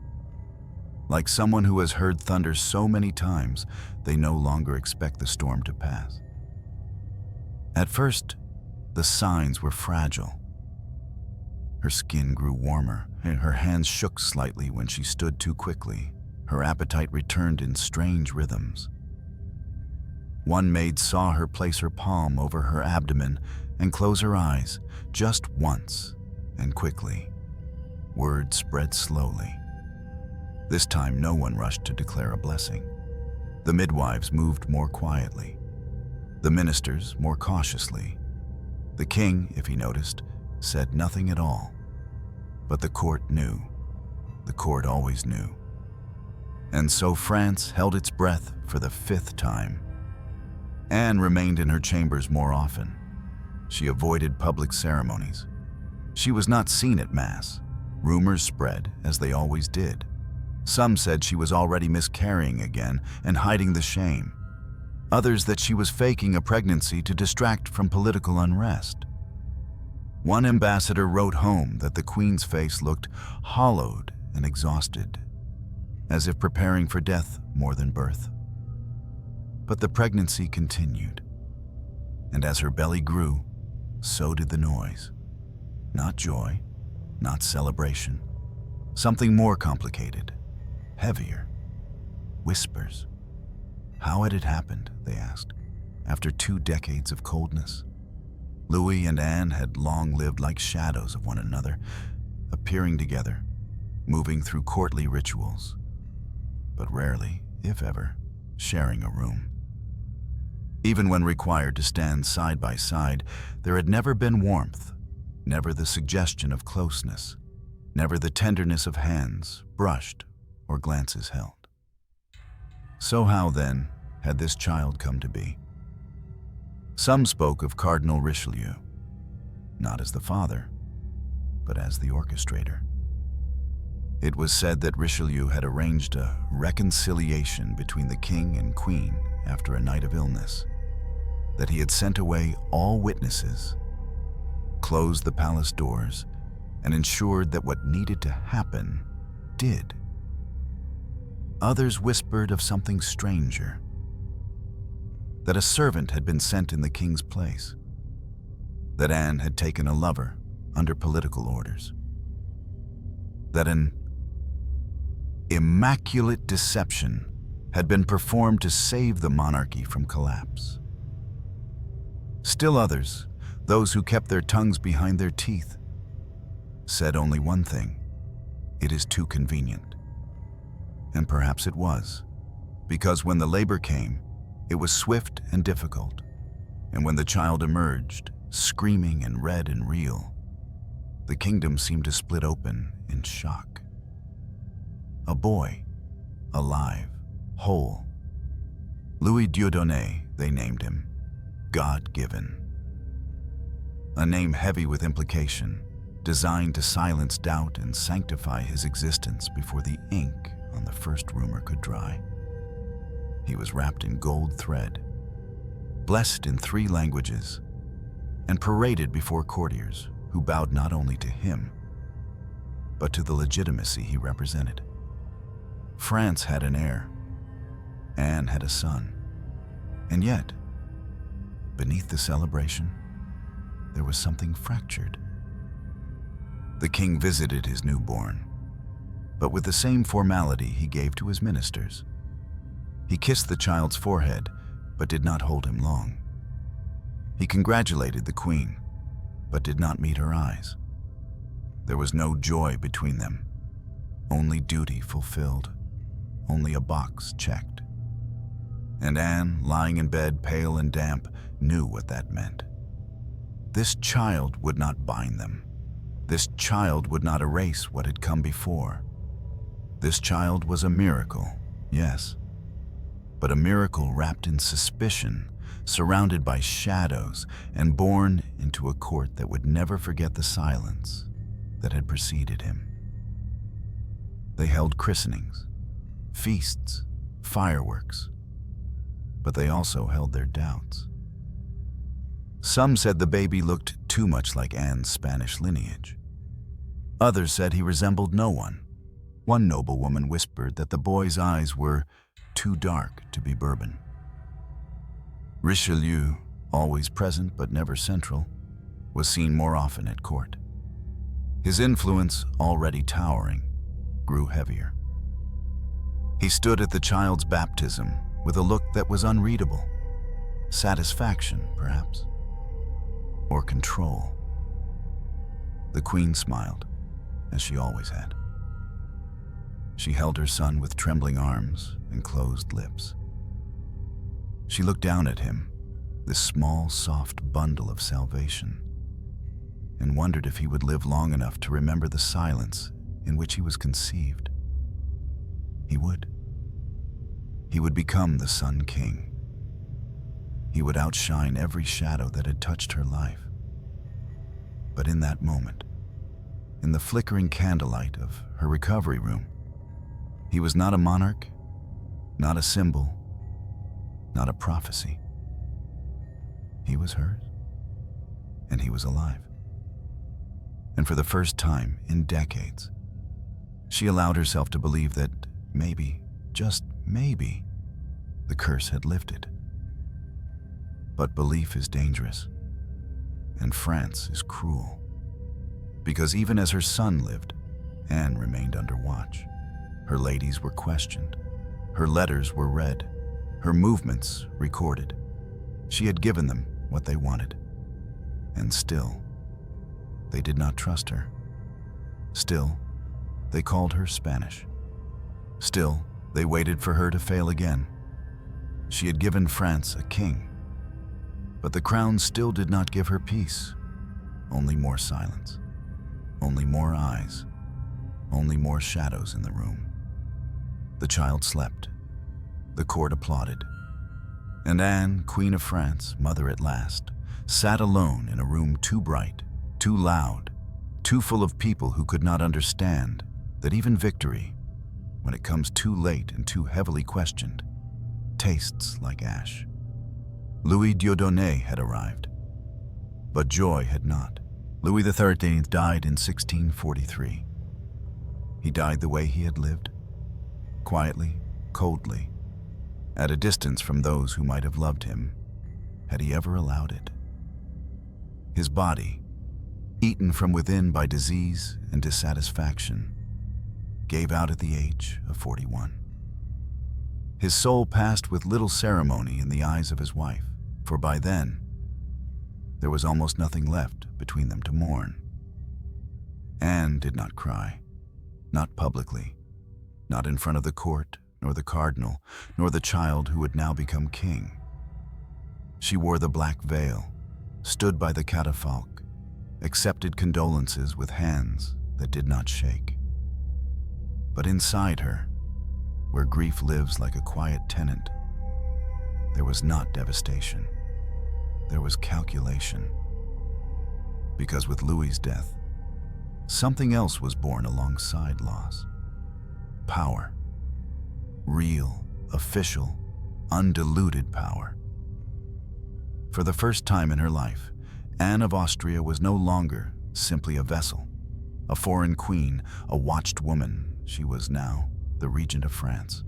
like someone who has heard thunder so many times they no longer expect the storm to pass. At first, the signs were fragile. Her skin grew warmer, and her hands shook slightly when she stood too quickly. Her appetite returned in strange rhythms. One maid saw her place her palm over her abdomen and close her eyes just once and quickly. Word spread slowly. This time no one rushed to declare a blessing. The midwives moved more quietly, the ministers more cautiously. The king, if he noticed, said nothing at all. But the court knew. The court always knew. And so France held its breath for the 5th time. Anne remained in her chambers more often. She avoided public ceremonies. She was not seen at Mass. Rumors spread, as they always did. Some said she was already miscarrying again and hiding the shame. Others that she was faking a pregnancy to distract from political unrest. One ambassador wrote home that the Queen's face looked hollowed and exhausted, as if preparing for death more than birth. But the pregnancy continued, and as her belly grew, so did the noise. Not joy, not celebration. Something more complicated, heavier. Whispers. How had it happened, they asked, after 2 decades of coldness? Louis and Anne had long lived like shadows of one another, appearing together, moving through courtly rituals, but rarely, if ever, sharing a room. Even when required to stand side by side, there had never been warmth, never the suggestion of closeness, never the tenderness of hands brushed or glances held. So how, then, had this child come to be? Some spoke of Cardinal Richelieu, not as the father, but as the orchestrator. It was said that Richelieu had arranged a reconciliation between the king and queen after a night of illness, that he had sent away all witnesses, closed the palace doors, and ensured that what needed to happen did. Others whispered of something stranger, that a servant had been sent in the king's place, that Anne had taken a lover under political orders, that an immaculate deception had been performed to save the monarchy from collapse. Still others, those who kept their tongues behind their teeth, said only one thing: it is too convenient. And perhaps it was, because when the labor came, it was swift and difficult, and when the child emerged, screaming and red and real, the kingdom seemed to split open in shock. A boy, alive, whole. Louis Dieudonné, they named him, God-given. A name heavy with implication, designed to silence doubt and sanctify his existence before the ink on the first rumor could dry. He was wrapped in gold thread, blessed in 3 languages, and paraded before courtiers who bowed not only to him, but to the legitimacy he represented. France had an heir, Anne had a son, and yet, beneath the celebration, there was something fractured. The king visited his newborn, but with the same formality he gave to his ministers. He kissed the child's forehead, but did not hold him long. He congratulated the queen, but did not meet her eyes. There was no joy between them, only duty fulfilled, only a box checked. And Anne, lying in bed, pale and damp, knew what that meant. This child would not bind them. This child would not erase what had come before. This child was a miracle, yes, but a miracle wrapped in suspicion, surrounded by shadows, and born into a court that would never forget the silence that had preceded him. They held christenings, feasts, fireworks, but they also held their doubts. Some said the baby looked too much like Anne's Spanish lineage. Others said he resembled no one. One noblewoman whispered that the boy's eyes were too dark to be Bourbon. Richelieu, always present but never central, was seen more often at court. His influence, already towering, grew heavier. He stood at the child's baptism with a look that was unreadable. Satisfaction, perhaps, or control. The queen smiled, as she always had. She held her son with trembling arms and closed lips. She looked down at him, this small, soft bundle of salvation, and wondered if he would live long enough to remember the silence in which he was conceived. He would. He would become the Sun King. He would outshine every shadow that had touched her life. But in that moment, in the flickering candlelight of her recovery room, he was not a monarch, not a symbol, not a prophecy. He was hers, and he was alive. And for the first time in decades, she allowed herself to believe that maybe, just maybe, the curse had lifted. But belief is dangerous, and France is cruel, because even as her son lived, Anne remained under watch. Her ladies were questioned, her letters were read, her movements recorded. She had given them what they wanted, and still, they did not trust her. Still, they called her Spanish. Still, they waited for her to fail again. She had given France a king, But the crown still did not give her peace. Only more silence. Only more eyes. Only more shadows in the room. The child slept. The court applauded. And Anne, Queen of France, mother at last, sat alone in a room too bright, too loud, too full of people who could not understand that even victory, when it comes too late and too heavily questioned, tastes like ash. Louis Dieudonné had arrived, but joy had not. Louis XIII died in 1643. He died the way he had lived, quietly, coldly, at a distance from those who might have loved him, had he ever allowed it. His body, eaten from within by disease and dissatisfaction, gave out at the age of 41. His soul passed with little ceremony in the eyes of his wife, for by then, there was almost nothing left between them to mourn. Anne did not cry, not publicly, not in front of the court, nor the cardinal, nor the child who would now become king. She wore the black veil, stood by the catafalque, accepted condolences with hands that did not shake. But inside her, where grief lives like a quiet tenant, there was not devastation. There was calculation. Because with Louis's death, something else was born alongside loss. Power. Real, official, undiluted power. For the first time in her life, Anne of Austria was no longer simply a vessel, a foreign queen, a watched woman. She was now the regent of France.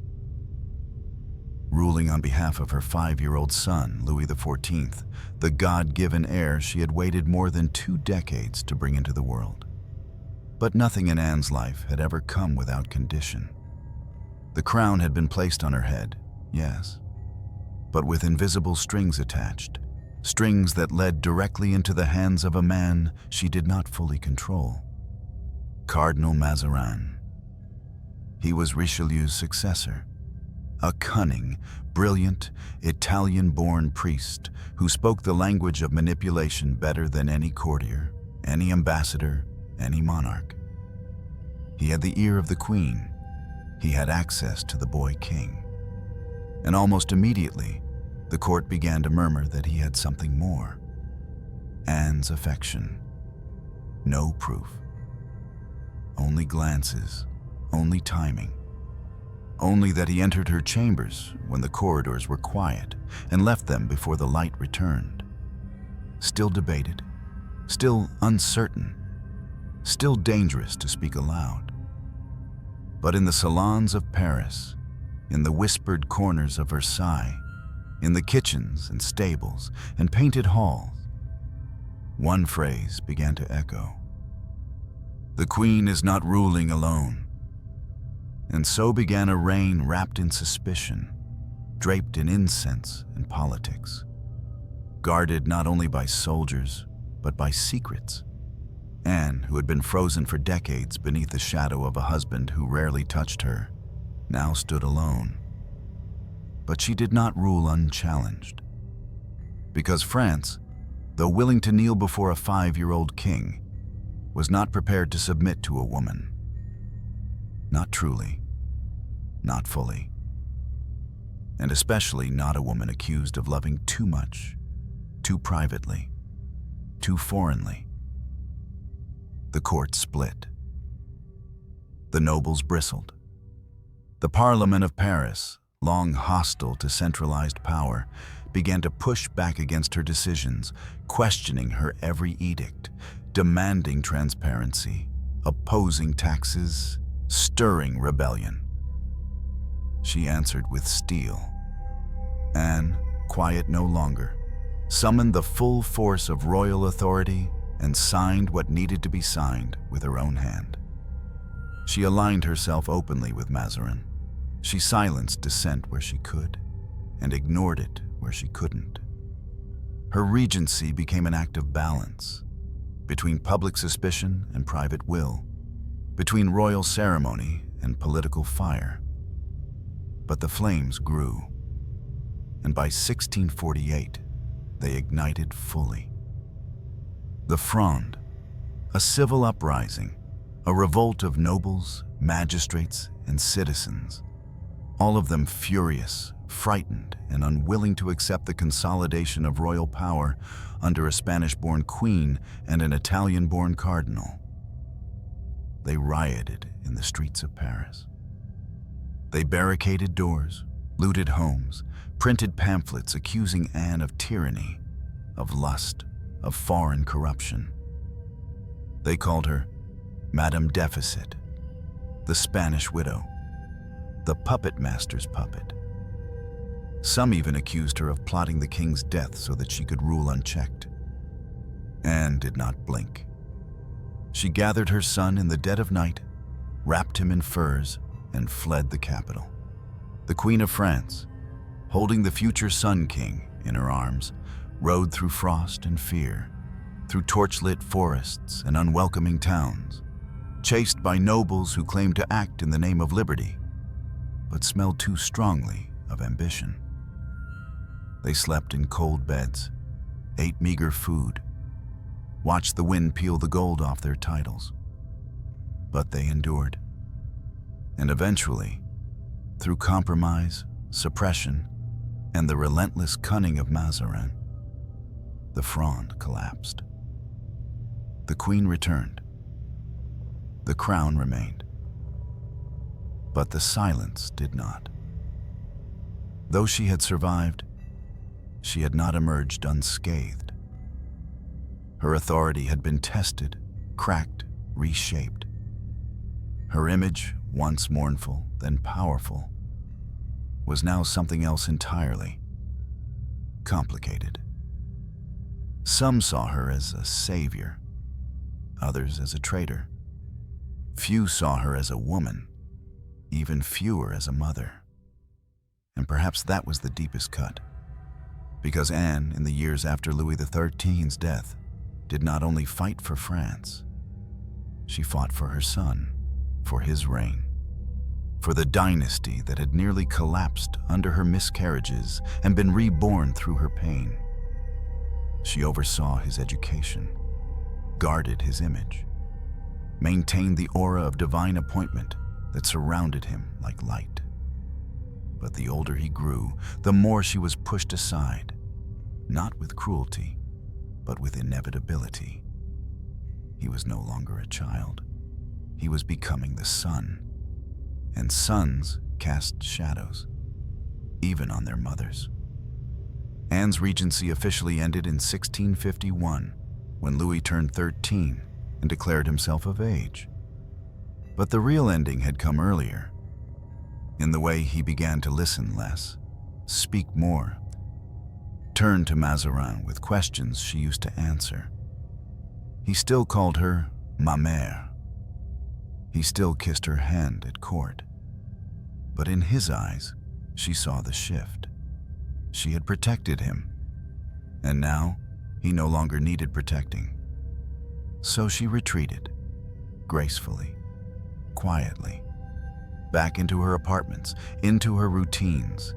Ruling on behalf of her 5-year-old son, Louis XIV, the God-given heir she had waited more than 2 decades to bring into the world. But nothing in Anne's life had ever come without condition. The crown had been placed on her head, yes, but with invisible strings attached, strings that led directly into the hands of a man she did not fully control. Cardinal Mazarin. He was Richelieu's successor, a cunning, brilliant, Italian-born priest who spoke the language of manipulation better than any courtier, any ambassador, any monarch. He had the ear of the queen. He had access to the boy king. And almost immediately, the court began to murmur that he had something more. Anne's affection. No proof. Only glances, only timing. Only that he entered her chambers when the corridors were quiet and left them before the light returned. Still debated, still uncertain, still dangerous to speak aloud. But in the salons of Paris, in the whispered corners of Versailles, in the kitchens and stables and painted halls, one phrase began to echo. The queen is not ruling alone. And so began a reign wrapped in suspicion, draped in incense and politics, guarded not only by soldiers, but by secrets. Anne, who had been frozen for decades beneath the shadow of a husband who rarely touched her, now stood alone. But she did not rule unchallenged. Because France, though willing to kneel before a 5-year-old king, was not prepared to submit to a woman. Not truly, not fully, and especially not a woman accused of loving too much, too privately, too foreignly. The court split. The nobles bristled. The Parliament of Paris, long hostile to centralized power, began to push back against her decisions, questioning her every edict, demanding transparency, opposing taxes, stirring rebellion. She answered with steel. Anne, quiet no longer, summoned the full force of royal authority and signed what needed to be signed with her own hand. She aligned herself openly with Mazarin. She silenced dissent where she could and ignored it where she couldn't. Her regency became an act of balance between public suspicion and private will, between royal ceremony and political fire. But the flames grew, and by 1648, they ignited fully. The Fronde, a civil uprising, a revolt of nobles, magistrates, and citizens, all of them furious, frightened, and unwilling to accept the consolidation of royal power under a Spanish-born queen and an Italian-born cardinal. They rioted in the streets of Paris. They barricaded doors, looted homes, printed pamphlets accusing Anne of tyranny, of lust, of foreign corruption. They called her Madame Deficit, the Spanish widow, the puppet master's puppet. Some even accused her of plotting the king's death so that she could rule unchecked. Anne did not blink. She gathered her son in the dead of night, wrapped him in furs, and fled the capital. The Queen of France, holding the future Sun King in her arms, rode through frost and fear, through torchlit forests and unwelcoming towns, chased by nobles who claimed to act in the name of liberty, but smelled too strongly of ambition. They slept in cold beds, ate meager food, watched the wind peel the gold off their titles. But they endured. And eventually, through compromise, suppression, and the relentless cunning of Mazarin, the Fronde collapsed. The Queen returned. The crown remained. But the silence did not. Though she had survived, she had not emerged unscathed. Her authority had been tested, cracked, reshaped. Her image, once mournful, then powerful, was now something else entirely. Complicated. Some saw her as a savior, others as a traitor. Few saw her as a woman, even fewer as a mother. And perhaps that was the deepest cut, because Anne, in the years after Louis XIII's death, did not only fight for France, she fought for her son, for his reign, for the dynasty that had nearly collapsed under her miscarriages and been reborn through her pain. She oversaw his education, guarded his image, maintained the aura of divine appointment that surrounded him like light. But the older he grew, the more she was pushed aside, not with cruelty, but with inevitability. He was no longer a child. He was becoming the sun, and sons cast shadows, even on their mothers. Anne's regency officially ended in 1651, when Louis turned 13 and declared himself of age. But the real ending had come earlier, in the way he began to listen less, speak more, turn to Mazarin with questions she used to answer. He still called her ma mère. He still kissed her hand at court. But in his eyes, she saw the shift. She had protected him, and now he no longer needed protecting. So she retreated, gracefully, quietly, back into her apartments, into her routines,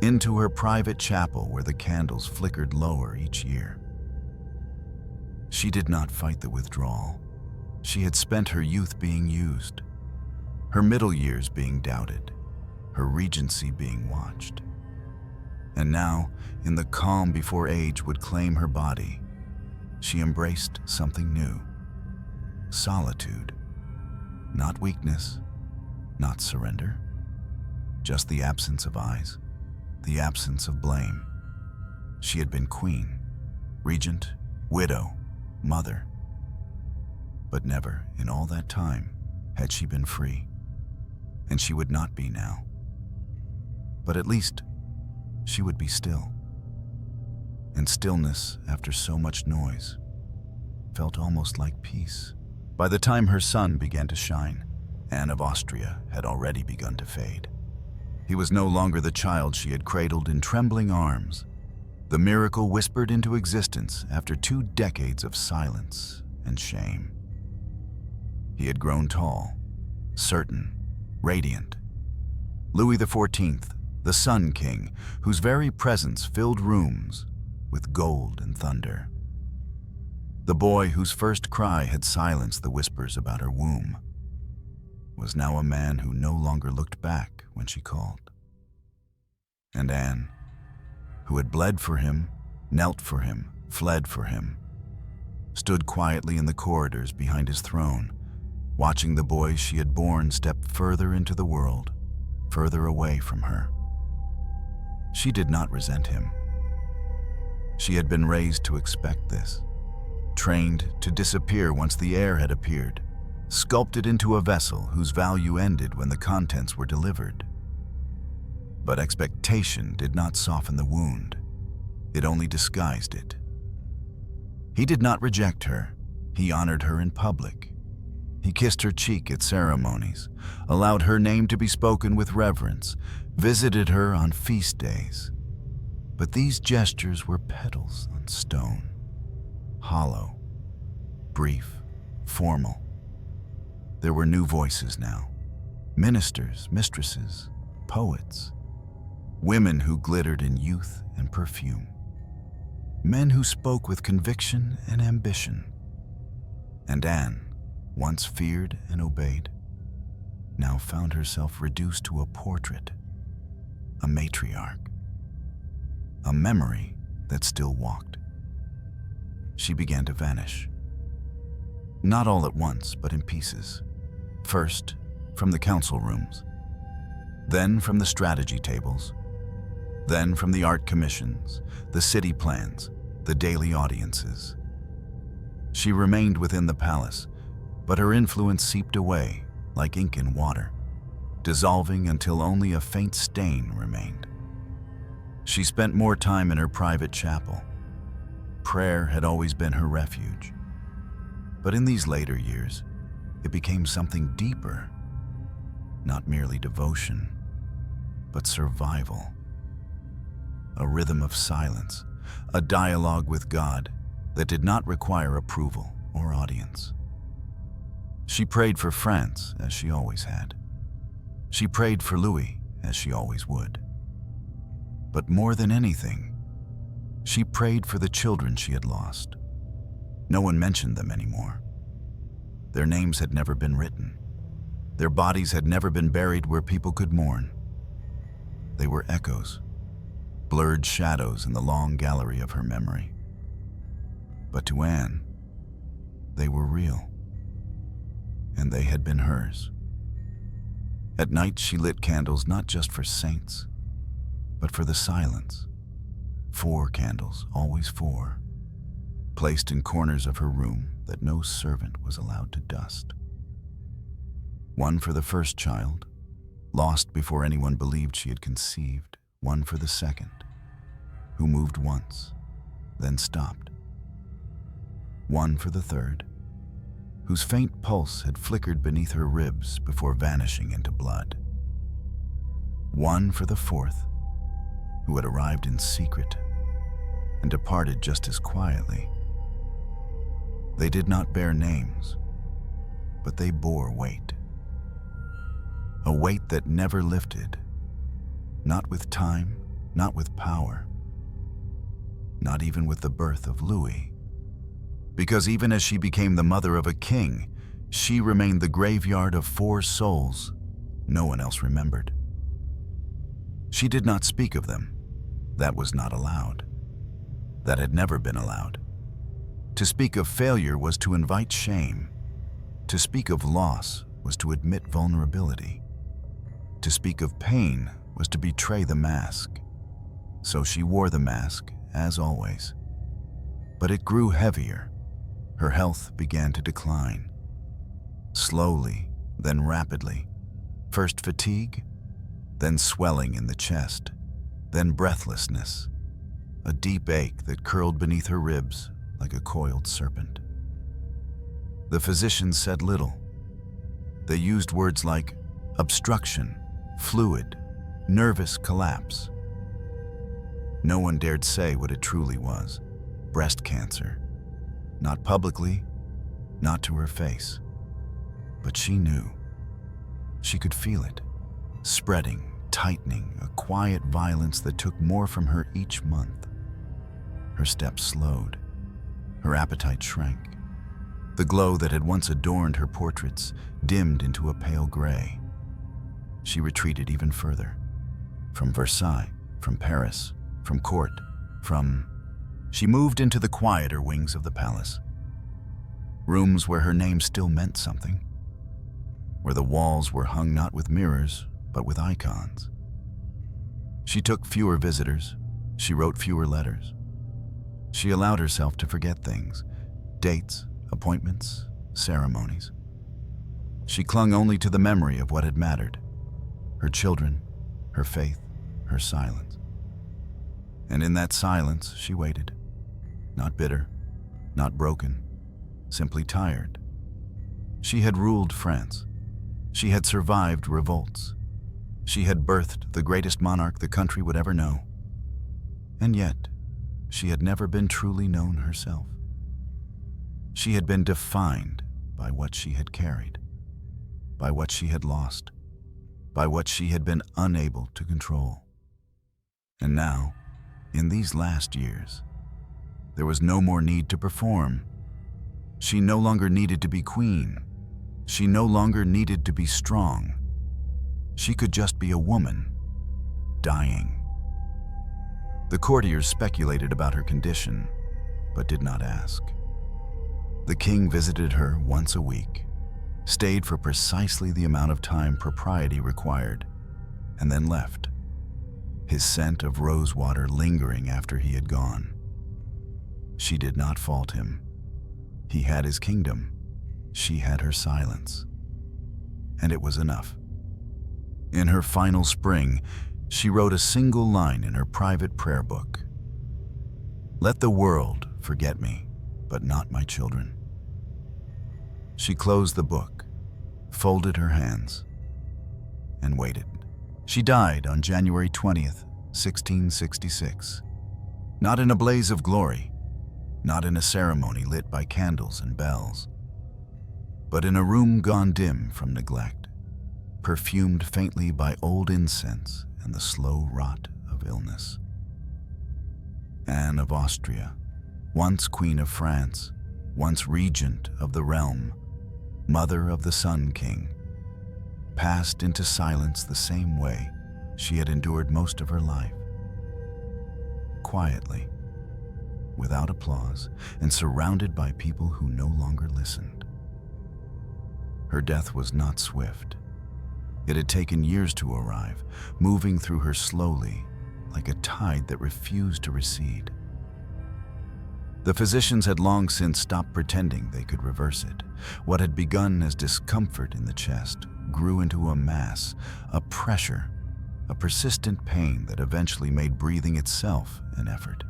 into her private chapel where the candles flickered lower each year. She did not fight the withdrawal. She had spent her youth being used, her middle years being doubted, her regency being watched. And now, in the calm before age would claim her body, she embraced something new. Solitude. Not weakness, not surrender, just the absence of eyes, the absence of blame. She had been queen, regent, widow, mother. But never, in all that time, had she been free. And she would not be now. But at least, she would be still. And stillness, after so much noise, felt almost like peace. By the time her sun began to shine, Anne of Austria had already begun to fade. He was no longer the child she had cradled in trembling arms, the miracle whispered into existence after 2 decades of silence and shame. He had grown tall, certain, radiant. Louis XIV, the Sun King, whose very presence filled rooms, with gold and thunder. The boy whose first cry had silenced the whispers about her womb was now a man who no longer looked back when she called. And Anne, who had bled for him, knelt for him, fled for him, stood quietly in the corridors behind his throne, watching the boy she had borne step further into the world, further away from her. She did not resent him. She had been raised to expect this, trained to disappear once the heir had appeared, sculpted into a vessel whose value ended when the contents were delivered. But expectation did not soften the wound. It only disguised it. He did not reject her. He honored her in public. He kissed her cheek at ceremonies, allowed her name to be spoken with reverence, visited her on feast days. But these gestures were petals on stone, hollow, brief, formal. There were new voices now, ministers, mistresses, poets, women who glittered in youth and perfume, men who spoke with conviction and ambition. And Anne, once feared and obeyed, now found herself reduced to a portrait, a matriarch, a memory that still walked. She began to vanish. Not all at once, but in pieces. First, from the council rooms, then from the strategy tables, then from the art commissions, the city plans, the daily audiences. She remained within the palace, but her influence seeped away like ink in water, dissolving until only a faint stain remained. She spent more time in her private chapel. Prayer had always been her refuge. But in these later years, it became something deeper, not merely devotion, but survival. A rhythm of silence, a dialogue with God that did not require approval or audience. She prayed for France, as she always had. She prayed for Louis, as she always would. But more than anything, she prayed for the children she had lost. No one mentioned them anymore. Their names had never been written. Their bodies had never been buried where people could mourn. They were echoes, blurred shadows in the long gallery of her memory. But to Anne, they were real, and they had been hers. At night, she lit candles not just for saints, but for the silence. 4 candles, always 4, placed in corners of her room that no servant was allowed to dust. One for the first child, lost before anyone believed she had conceived. One for the second, who moved once, then stopped. One for the third, whose faint pulse had flickered beneath her ribs before vanishing into blood. One for the fourth, who had arrived in secret and departed just as quietly. They did not bear names, but they bore weight. A weight that never lifted, not with time, not with power, not even with the birth of Louis. Because even as she became the mother of a king, she remained the graveyard of 4 souls no one else remembered. She did not speak of them. That was not allowed. That had never been allowed. To speak of failure was to invite shame. To speak of loss was to admit vulnerability. To speak of pain was to betray the mask. So she wore the mask, as always. But it grew heavier. Her health began to decline. Slowly, then rapidly. First fatigue, then swelling in the chest, then breathlessness, a deep ache that curled beneath her ribs like a coiled serpent. The physicians said little. They used words like obstruction, fluid, nervous collapse. No one dared say what it truly was: breast cancer. Not publicly, not to her face. But she knew. She could feel it, spreading, tightening, a quiet violence that took more from her each month. Her steps slowed. Her appetite shrank. The glow that had once adorned her portraits dimmed into a pale gray. She retreated even further. From Versailles, from Paris, from court, She moved into the quieter wings of the palace. Rooms where her name still meant something. Where the walls were hung not with mirrors, but with icons. She took fewer visitors. She wrote fewer letters. She allowed herself to forget things, dates, appointments, ceremonies. She clung only to the memory of what had mattered, her children, her faith, her silence. And in that silence, she waited, not bitter, not broken, simply tired. She had ruled France. She had survived revolts. She had birthed the greatest monarch the country would ever know. And yet, she had never been truly known herself. She had been defined by what she had carried, by what she had lost, by what she had been unable to control. And now, in these last years, there was no more need to perform. She no longer needed to be queen. She no longer needed to be strong. She could just be a woman, dying. The courtiers speculated about her condition, but did not ask. The king visited her once a week, stayed for precisely the amount of time propriety required, and then left, his scent of rosewater lingering after he had gone. She did not fault him. He had his kingdom. She had her silence. And it was enough. In her final spring, she wrote a single line in her private prayer book. "Let the world forget me, but not my children." She closed the book, folded her hands, and waited. She died on January 20th, 1666. Not in a blaze of glory, not in a ceremony lit by candles and bells, but in a room gone dim from neglect, perfumed faintly by old incense and the slow rot of illness. Anne of Austria, once Queen of France, once regent of the realm, mother of the Sun King, passed into silence the same way she had endured most of her life. Quietly, without applause, and surrounded by people who no longer listened. Her death was not swift. It had taken years to arrive, moving through her slowly, like a tide that refused to recede. The physicians had long since stopped pretending they could reverse it. What had begun as discomfort in the chest grew into a mass, a pressure, a persistent pain that eventually made breathing itself an effort.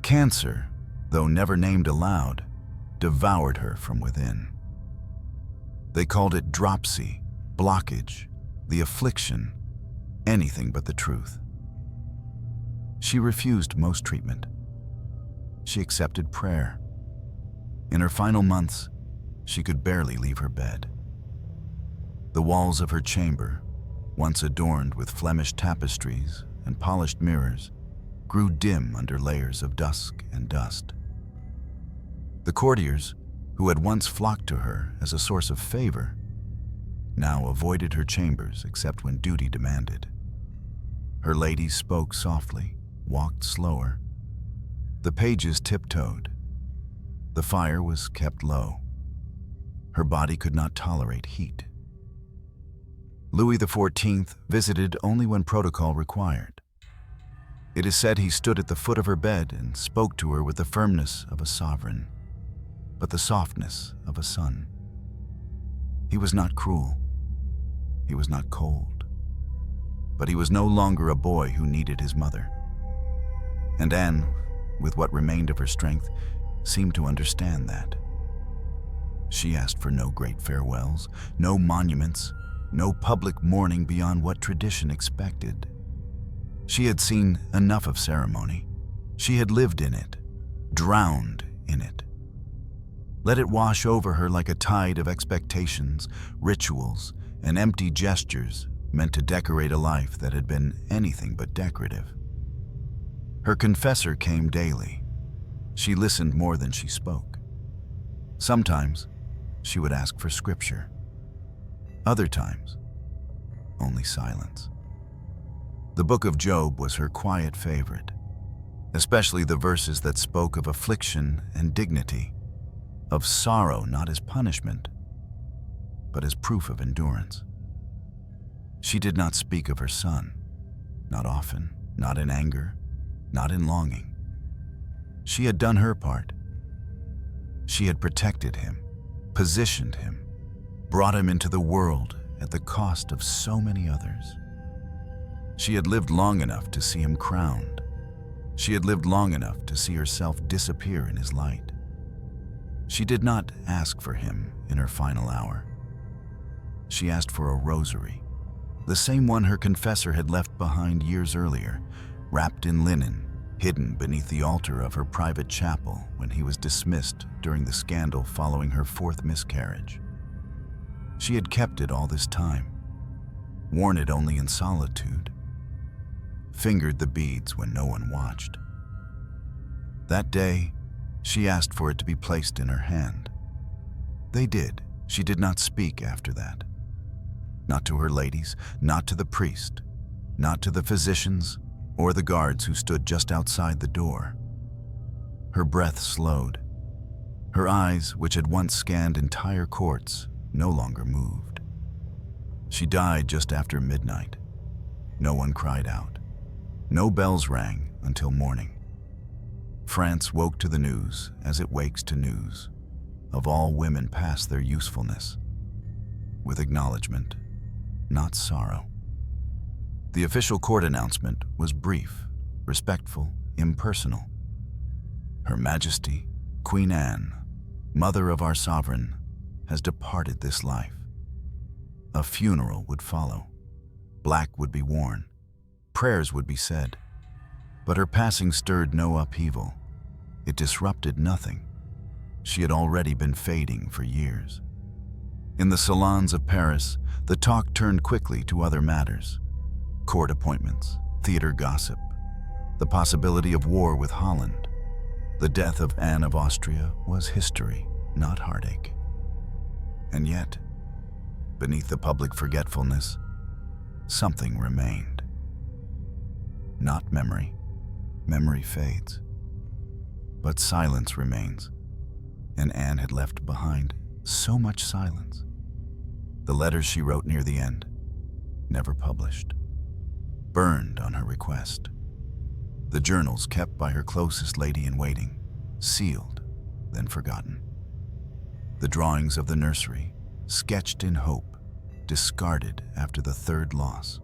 Cancer, though never named aloud, devoured her from within. They called it dropsy, blockage, the affliction, anything but the truth. She refused most treatment. She accepted prayer. In her final months, she could barely leave her bed. The walls of her chamber, once adorned with Flemish tapestries and polished mirrors, grew dim under layers of dusk and dust. The courtiers, who had once flocked to her as a source of favor, now avoided her chambers except when duty demanded. Her ladies spoke softly, walked slower. The pages tiptoed. The fire was kept low. Her body could not tolerate heat. Louis XIV visited only when protocol required. It is said he stood at the foot of her bed and spoke to her with the firmness of a sovereign, but the softness of a son. He was not cruel. He was not cold. But he was no longer a boy who needed his mother. And Anne, with what remained of her strength, seemed to understand that. She asked for no great farewells, no monuments, no public mourning beyond what tradition expected. She had seen enough of ceremony. She had lived in it, drowned in it. Let it wash over her like a tide of expectations, rituals, and empty gestures meant to decorate a life that had been anything but decorative. Her confessor came daily. She listened more than she spoke. Sometimes she would ask for scripture. Other times, only silence. The book of Job was her quiet favorite, especially the verses that spoke of affliction and dignity, of sorrow not as punishment, but as proof of endurance. She did not speak of her son, not often, not in anger, not in longing. She had done her part. She had protected him, positioned him, brought him into the world at the cost of so many others. She had lived long enough to see him crowned. She had lived long enough to see herself disappear in his light. She did not ask for him in her final hour. She asked for a rosary, the same one her confessor had left behind years earlier, wrapped in linen, hidden beneath the altar of her private chapel when he was dismissed during the scandal following her 4th miscarriage. She had kept it all this time, worn it only in solitude, fingered the beads when no one watched. That day, she asked for it to be placed in her hand. They did. She did not speak after that. Not to her ladies, not to the priest, not to the physicians or the guards who stood just outside the door. Her breath slowed. Her eyes, which had once scanned entire courts, no longer moved. She died just after midnight. No one cried out. No bells rang until morning. France woke to the news as it wakes to news of all women past their usefulness, with acknowledgement, not sorrow. The official court announcement was brief, respectful, impersonal. Her Majesty, Queen Anne, mother of our sovereign, has departed this life. A funeral would follow. Black would be worn. Prayers would be said. But her passing stirred no upheaval. It disrupted nothing. She had already been fading for years. In the salons of Paris, the talk turned quickly to other matters. Court appointments, theater gossip, the possibility of war with Holland. The death of Anne of Austria was history, not heartache. And yet, beneath the public forgetfulness, something remained. Not memory. Memory fades. But silence remains. And Anne had left behind so much silence. The letters she wrote near the end, never published, burned on her request. The journals kept by her closest lady-in-waiting, sealed, then forgotten. The drawings of the nursery, sketched in hope, discarded after the 3rd loss.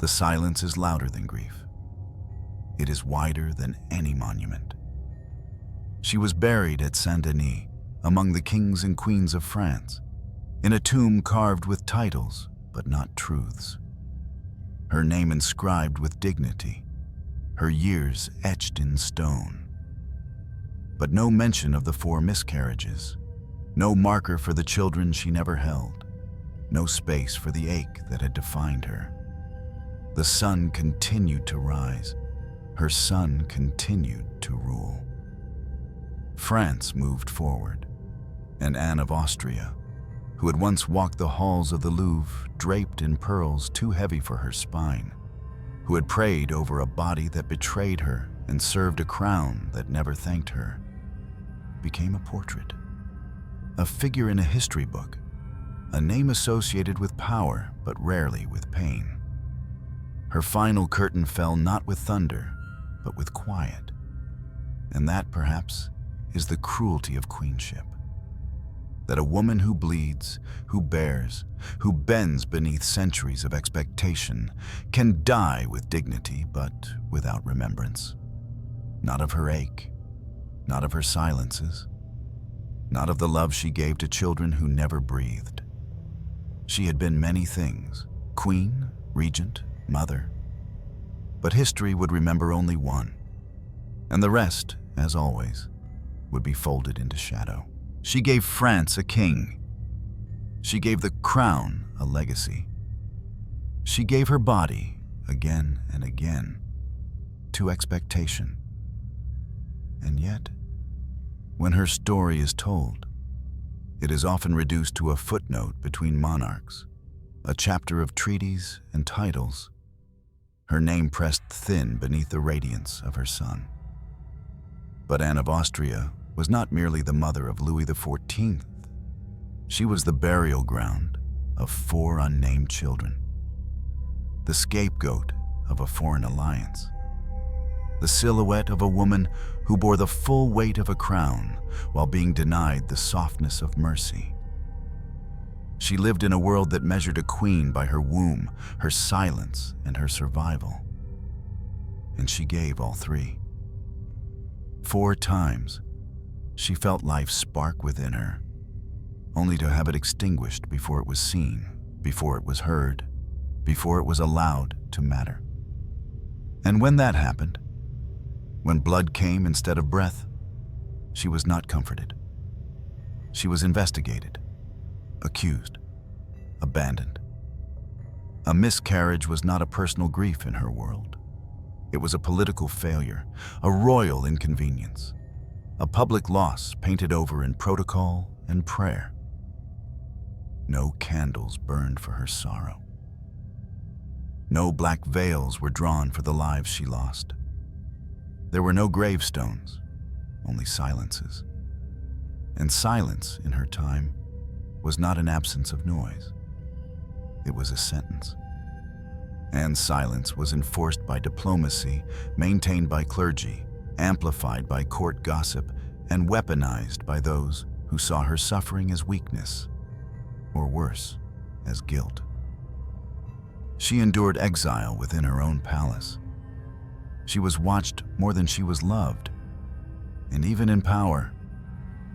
The silence is louder than grief. It is wider than any monument. She was buried at Saint-Denis, among the kings and queens of France, in a tomb carved with titles, but not truths. Her name inscribed with dignity, her years etched in stone. But no mention of the 4 miscarriages, no marker for the children she never held, no space for the ache that had defined her. The sun continued to rise. Her son continued to rule. France moved forward, and Anne of Austria, who had once walked the halls of the Louvre draped in pearls too heavy for her spine, who had prayed over a body that betrayed her and served a crown that never thanked her, became a portrait, a figure in a history book, a name associated with power but rarely with pain. Her final curtain fell not with thunder, but with quiet. And that, perhaps, is the cruelty of queenship. That a woman who bleeds, who bears, who bends beneath centuries of expectation, can die with dignity, but without remembrance. Not of her ache, not of her silences, not of the love she gave to children who never breathed. She had been many things, queen, regent, mother. But history would remember only one, and the rest, as always, would be folded into shadow. She gave France a king. She gave the crown a legacy. She gave her body again and again. to expectation. And yet, when her story is told, it is often reduced to a footnote between monarchs, a chapter of treaties and titles, her name pressed thin beneath the radiance of her son. But Anne of Austria was not merely the mother of Louis XIV. She was the burial ground of 4 unnamed children, the scapegoat of a foreign alliance, the silhouette of a woman who bore the full weight of a crown while being denied the softness of mercy. She lived in a world that measured a queen by her womb, her silence, and her survival. And she gave all 3. 4 times, she felt life spark within her, only to have it extinguished before it was seen, before it was heard, before it was allowed to matter. And when that happened, when blood came instead of breath, she was not comforted. She was investigated, accused, abandoned. A miscarriage was not a personal grief in her world. It was a political failure, a royal inconvenience, a public loss painted over in protocol and prayer. No candles burned for her sorrow. No black veils were drawn for the lives she lost. There were no gravestones, only silences. And silence in her time was not an absence of noise. It was a sentence. And silence was enforced by diplomacy, maintained by clergy, amplified by court gossip, and weaponized by those who saw her suffering as weakness, or worse, as guilt. She endured exile within her own palace. She was watched more than she was loved. And even in power,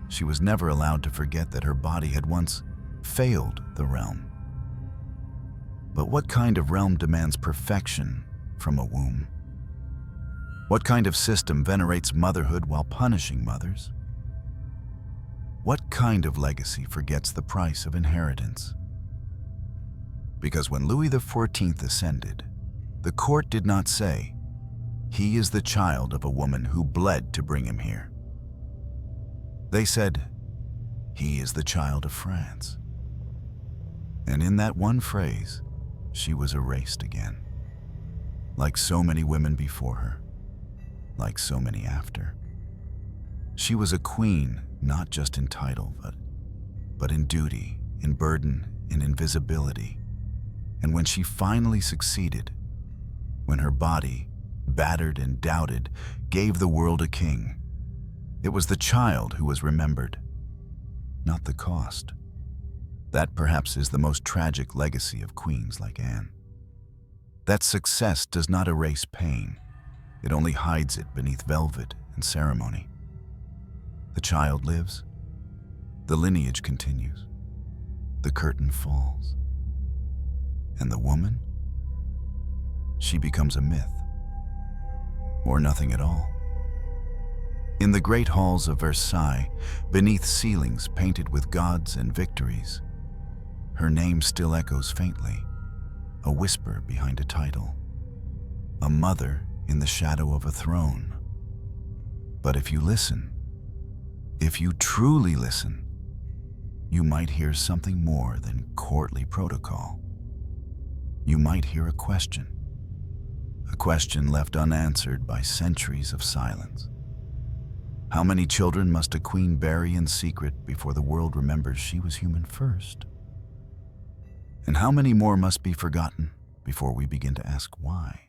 she was never allowed to forget that her body had once failed the realm. But what kind of realm demands perfection from a womb? What kind of system venerates motherhood while punishing mothers? What kind of legacy forgets the price of inheritance? Because when Louis XIV ascended, the court did not say, "He is the child of a woman who bled to bring him here." They said, "He is the child of France." And in that one phrase, she was erased again. Like so many women before her, like so many after. She was a queen, not just in title, but in duty, in burden, in invisibility. And when she finally succeeded, when her body, battered and doubted, gave the world a king, it was the child who was remembered, not the cost. That perhaps is the most tragic legacy of queens like Anne. That success does not erase pain. It only hides it beneath velvet and ceremony. The child lives. The lineage continues. The curtain falls. And the woman? She becomes a myth. Or nothing at all. In the great halls of Versailles, beneath ceilings painted with gods and victories, her name still echoes faintly, a whisper behind a title, a mother in the shadow of a throne. But if you listen, if you truly listen, you might hear something more than courtly protocol. You might hear a question left unanswered by centuries of silence. How many children must a queen bury in secret before the world remembers she was human first? And how many more must be forgotten before we begin to ask why?